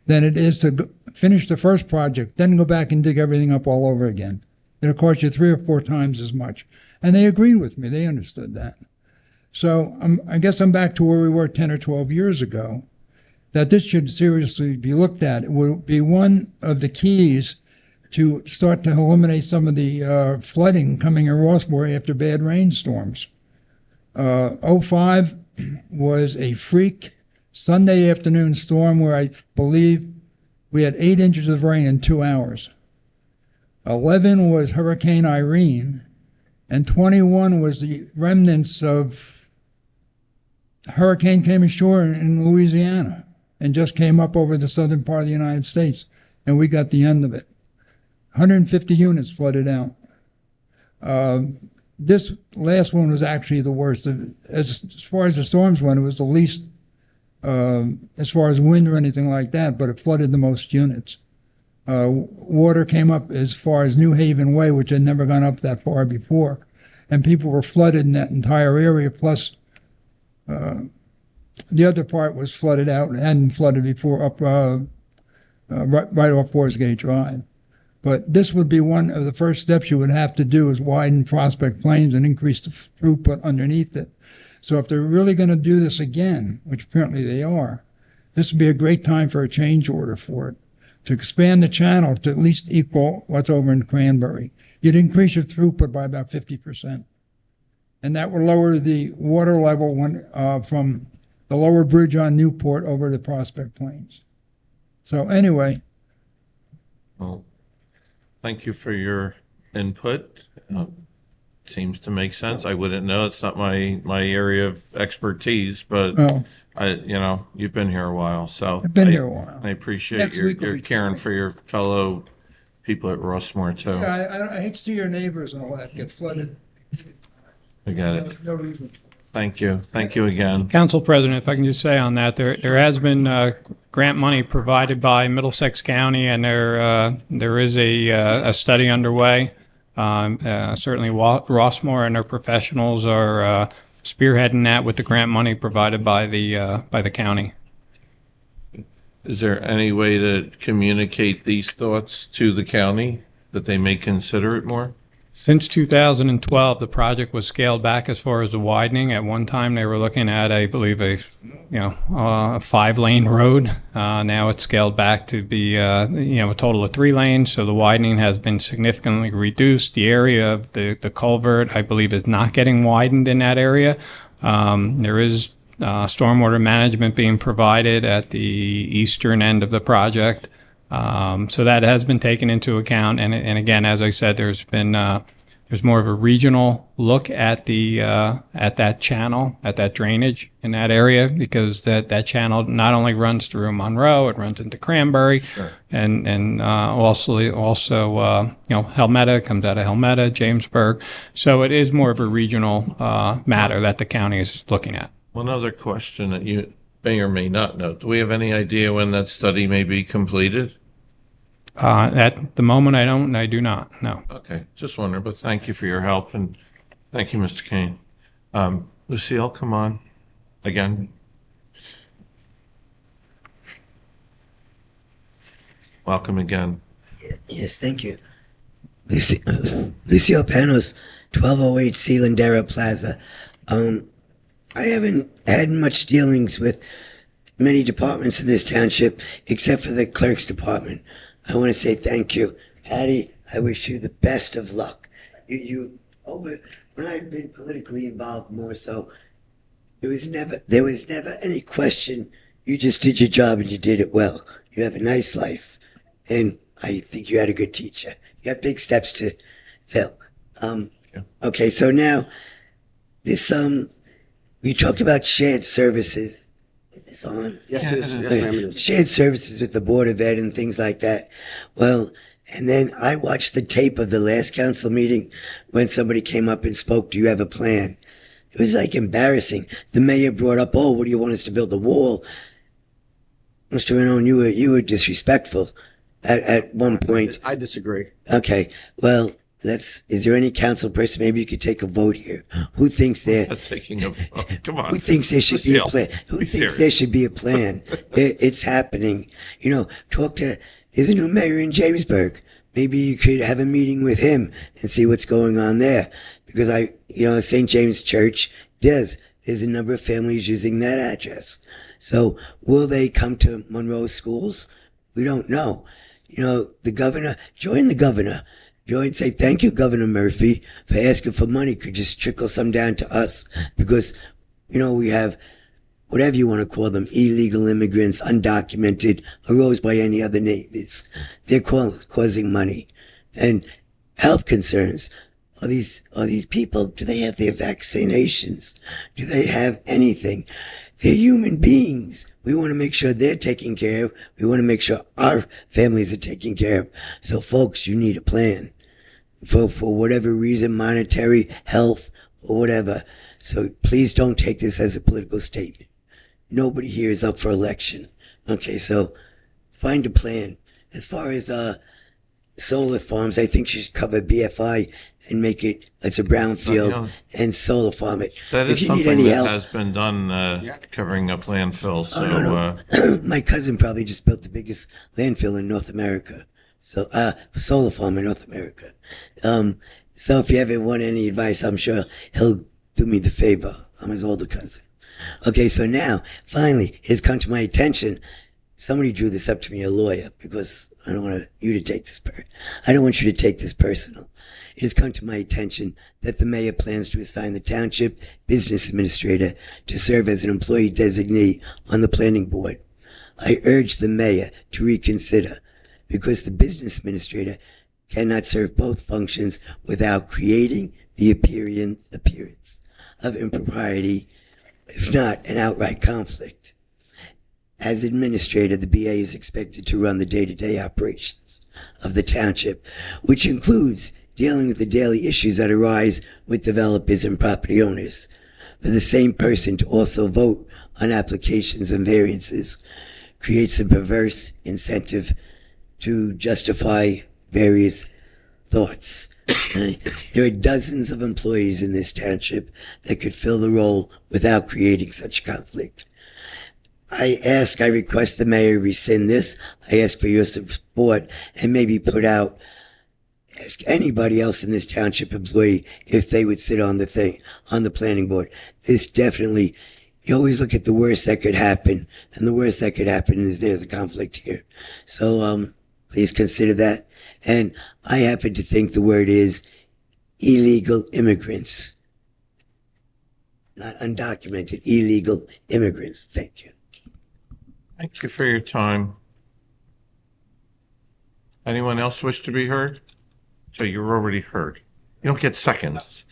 than it is to finish the first project, then go back and dig everything up all over again. It'll cost you 3 or 4 times as much. And they agreed with me. They understood that. So I guess I'm back to where we were 10 or 12 years ago, that this should seriously be looked at. It will be one of the keys to start to eliminate some of the flooding coming in Rossmore after bad rainstorms. 05 was a freak Sunday afternoon storm where I believe we had 8 inches of rain in 2 hours. 11 was Hurricane Irene, and 21 was the remnants of hurricane came ashore in Louisiana and just came up over the southern part of the United States, and we got the end of it. 150 units flooded out. This last one was actually the worst. As far as the storms went, it was the least as far as wind or anything like that, but it flooded the most units. Water came up as far as New Haven Way, which had never gone up that far before, and people were flooded in that entire area, plus the other part was flooded out and hadn't flooded before up right off Forest Gate Drive. But this would be one of the first steps you would have to do is widen Prospect Plains and increase the throughput underneath it. So if they're really going to do this again, which apparently they are, this would be a great time for a change order for it, to expand the channel to at least equal what's over in Cranberry. You'd increase your throughput by about 50%. And that would lower the water level from the lower bridge on Newport over to Prospect Plains. So anyway. Well, thank you for your input. Seems to make sense. I wouldn't know. It's not my area of expertise, but Well, you've been here a while, so I've been here a while. I appreciate Next week will your be caring for your fellow people at Rossmore too. Yeah, I hate to see your neighbors and all that get flooded. I got it. No reason. Thank you. Thank you again. Council President, if I can just say on that, there has been grant money provided by Middlesex County, and there is a study underway. Certainly Rossmore and their professionals are spearheading that with the grant money provided by the county. Is there any way to communicate these thoughts to the county that they may consider it more? Since 2012, the project was scaled back as far as the widening. At one time, they were looking at, I believe, a 5-lane road. Now it's scaled back to be, a total of 3 lanes. So the widening has been significantly reduced. The area of the culvert, I believe, is not getting widened in that area. There is stormwater management being provided at the eastern end of the project. So that has been taken into account, and again, as I said, there's more of a regional look at that channel, at that drainage in that area, because that channel not only runs through Monroe, it runs into Cranberry, sure. and also Helmetta comes out of Helmetta, Jamesburg. So it is more of a regional matter that the county is looking at. One other question that you may or may not know. Do we have any idea when that study may be completed? At the moment, I do not, no. Okay, just wondering, but thank you for your help, and thank you, Mr. Kane. Lucille, come on, again. Welcome again. Yes, thank you. Lucille Panos, 1208 Cilandera Plaza. I haven't had much dealings with many departments of this township except for the clerk's department. I want to say thank you. Hattie, I wish you the best of luck. When I've been politically involved more so, there was never any question. You just did your job and you did it well. You have a nice life. And I think you had a good teacher. You got big steps to fill. Okay, so now this we talked about shared services. Is this on? Yes, it is. Yes, ma'am, it is. Shared services with the Board of Ed and things like that. Well, and then I watched the tape of the last council meeting when somebody came up and spoke, do you have a plan? It was like embarrassing. The mayor brought up, what do you want us to build a wall? Mr. Renone, you were disrespectful at one point. I disagree. Okay, well, is there any council person, maybe you could take a vote here, who thinks Taking a vote. Come on. Who thinks there should be a plan? Who thinks serious. there should be a plan? It's happening. Talk to, there's a new mayor in Jamesburg. Maybe you could have a meeting with him and see what's going on there. Because St. James Church, there's a number of families using that address. So will they come to Monroe schools? We don't know. The governor, join the governor. Say, thank you, Governor Murphy, for asking for money. Could just trickle some down to us because, we have whatever you want to call them, illegal immigrants, undocumented, arose by any other names. They're causing money. And health concerns. Are these people, do they have their vaccinations? Do they have anything? They're human beings. We want to make sure they're taken care of. We want to make sure our families are taken care of. So folks, you need a plan. For whatever reason, monetary, health, or whatever. So please don't take this as a political statement. Nobody here is up for election. Okay, so find a plan. As far as solar farms, I think you should cover BFI and make it's a brownfield and solar farm it. That is if you need something any that help, has been done, covering up landfills. So, no. My cousin probably just built the biggest landfill in North America. solar farm in North America. So if you ever want any advice, I'm sure he'll do me the favor. I'm his older cousin. Okay, so now, finally, it has come to my attention. Somebody drew this up to me, a lawyer, because I don't want you to take this I don't want you to take this personal. It has come to my attention that the mayor plans to assign the township business administrator to serve as an employee designee on the planning board. I urge the mayor to reconsider, because the business administrator cannot serve both functions without creating the appearance of impropriety, if not an outright conflict. As administrator, the BA is expected to run the day-to-day operations of the township, which includes dealing with the daily issues that arise with developers and property owners. For the same person to also vote on applications and variances creates a perverse incentive to justify various thoughts. There are dozens of employees in this township that could fill the role without creating such conflict. I request the mayor rescind this. I ask for your support and maybe ask anybody else in this township employee if they would sit on the planning board. This definitely, you always look at the worst that could happen, and the worst that could happen is there's a conflict here. So, please consider that. And I happen to think the word is illegal immigrants. Not undocumented, illegal immigrants. Thank you. Thank you for your time. Anyone else wish to be heard? So you're already heard. You don't get seconds.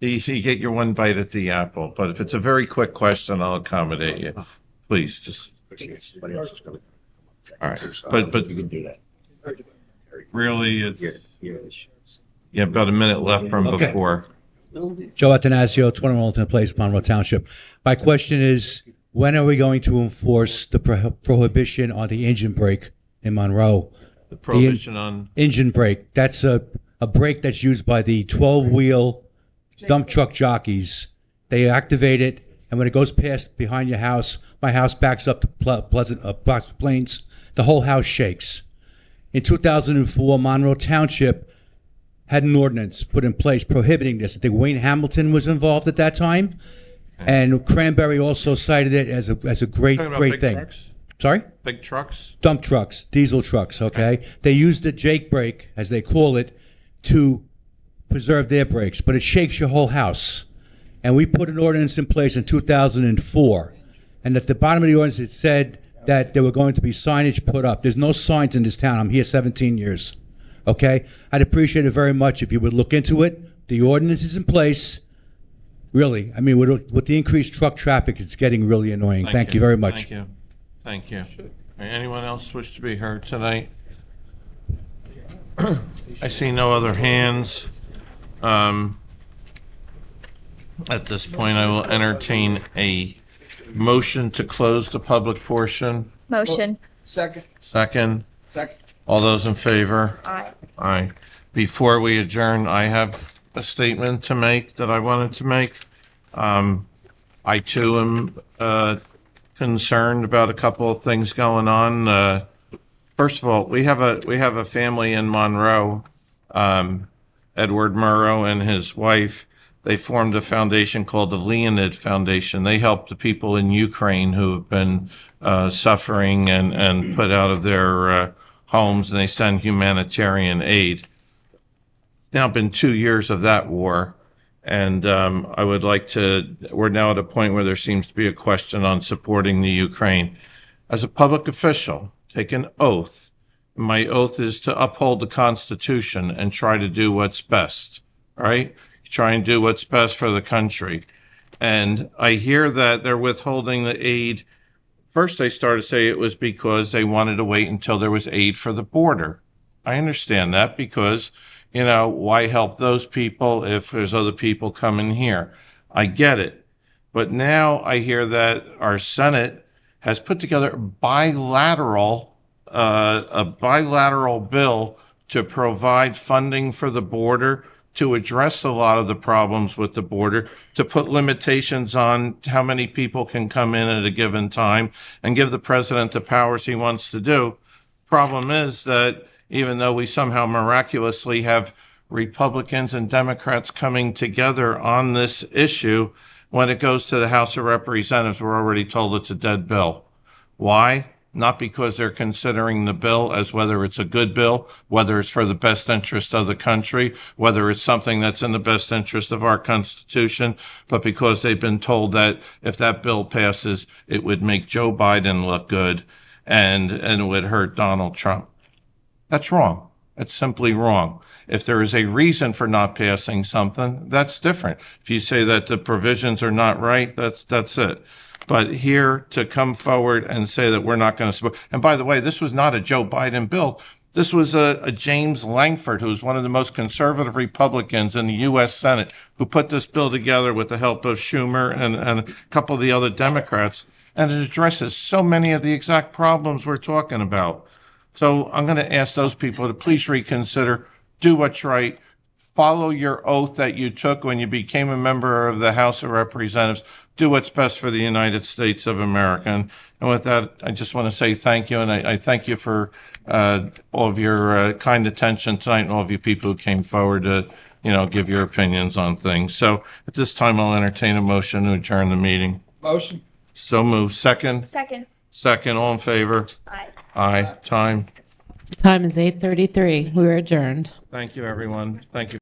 You get your one bite at the apple, but if it's a very quick question, I'll accommodate you. Please, just. All right, but you can do that. Really, you have about a minute left from before. Joe Atanasio, 21 Walton Place, Monroe Township. My question is, when are we going to enforce the prohibition on the engine brake in Monroe? The prohibition on? Engine brake. That's a brake that's used by the 12-wheel dump truck jockeys. They activate it, and when it goes past behind your house, my house backs up to Pleasant Plains, the whole house shakes. In 2004, Monroe Township had an ordinance put in place prohibiting this. I think Wayne Hamilton was involved at that time, and Cranberry also cited it as a great thing. Trucks? Sorry? Big trucks? Dump trucks, diesel trucks, okay? They use the Jake brake, as they call it, to preserve their brakes, but it shakes your whole house. And we put an ordinance in place in 2004, and at the bottom of the ordinance it said that there were going to be signage put up. There's no signs in this town. I'm here 17 years, okay? I'd appreciate it very much if you would look into it. The ordinance is in place. Really, I mean, with the increased truck traffic, it's getting really annoying. Thank you very much. Thank you. Thank you. Anyone else wish to be heard tonight? I see no other hands. At this point, I will entertain a motion to close the public portion. Motion. Second. Second. All those in favor? Aye. Aye. Before we adjourn, I have a statement to make that I wanted to make. I too am concerned about a couple of things going on. First of all, we have a family in Monroe, Edward Murrow and his wife. They formed a foundation called the Leonid Foundation. They help the people in Ukraine who have been suffering and put out of their homes, and they send humanitarian aid. Now been 2 years of that war, and I would like to, we're now at a point where there seems to be a question on supporting the Ukraine. As a public official, take an oath. My oath is to uphold the Constitution and try to do what's best, right? Try and do what's best for the country. And I hear that they're withholding the aid. First, they started to say it was because they wanted to wait until there was aid for the border. I understand that because, you know, why help those people if there's other people coming here? I get it. But now I hear that our Senate has put together a bilateral bill to provide funding for the border to address a lot of the problems with the border, to put limitations on how many people can come in at a given time, and give the president the powers he wants to do. Problem is that even though we somehow miraculously have Republicans and Democrats coming together on this issue, when it goes to the House of Representatives, we're already told it's a dead bill. Why? Not because they're considering the bill as whether it's a good bill, whether it's for the best interest of the country, whether it's something that's in the best interest of our Constitution, but because they've been told that if that bill passes, it would make Joe Biden look good and it would hurt Donald Trump. That's wrong. It's simply wrong. If there is a reason for not passing something, that's different. If you say that the provisions are not right, that's it. But here to come forward and say that we're not going to support, and by the way, this was not a Joe Biden bill. This was a James Lankford, who's one of the most conservative Republicans in the U.S. Senate, who put this bill together with the help of Schumer and a couple of the other Democrats. And it addresses so many of the exact problems we're talking about. So I'm going to ask those people to please reconsider, do what's right, follow your oath that you took when you became a member of the House of Representatives, do what's best for the United States of America. And with that, I just want to say thank you, and I thank you for all of your kind attention tonight and all of you people who came forward to, give your opinions on things. So at this time, I'll entertain a motion to adjourn the meeting. Motion. So moved. Second? Second, all in favor? Aye. Aye. Time? Time is 8:33. We are adjourned. Thank you, everyone. Thank you.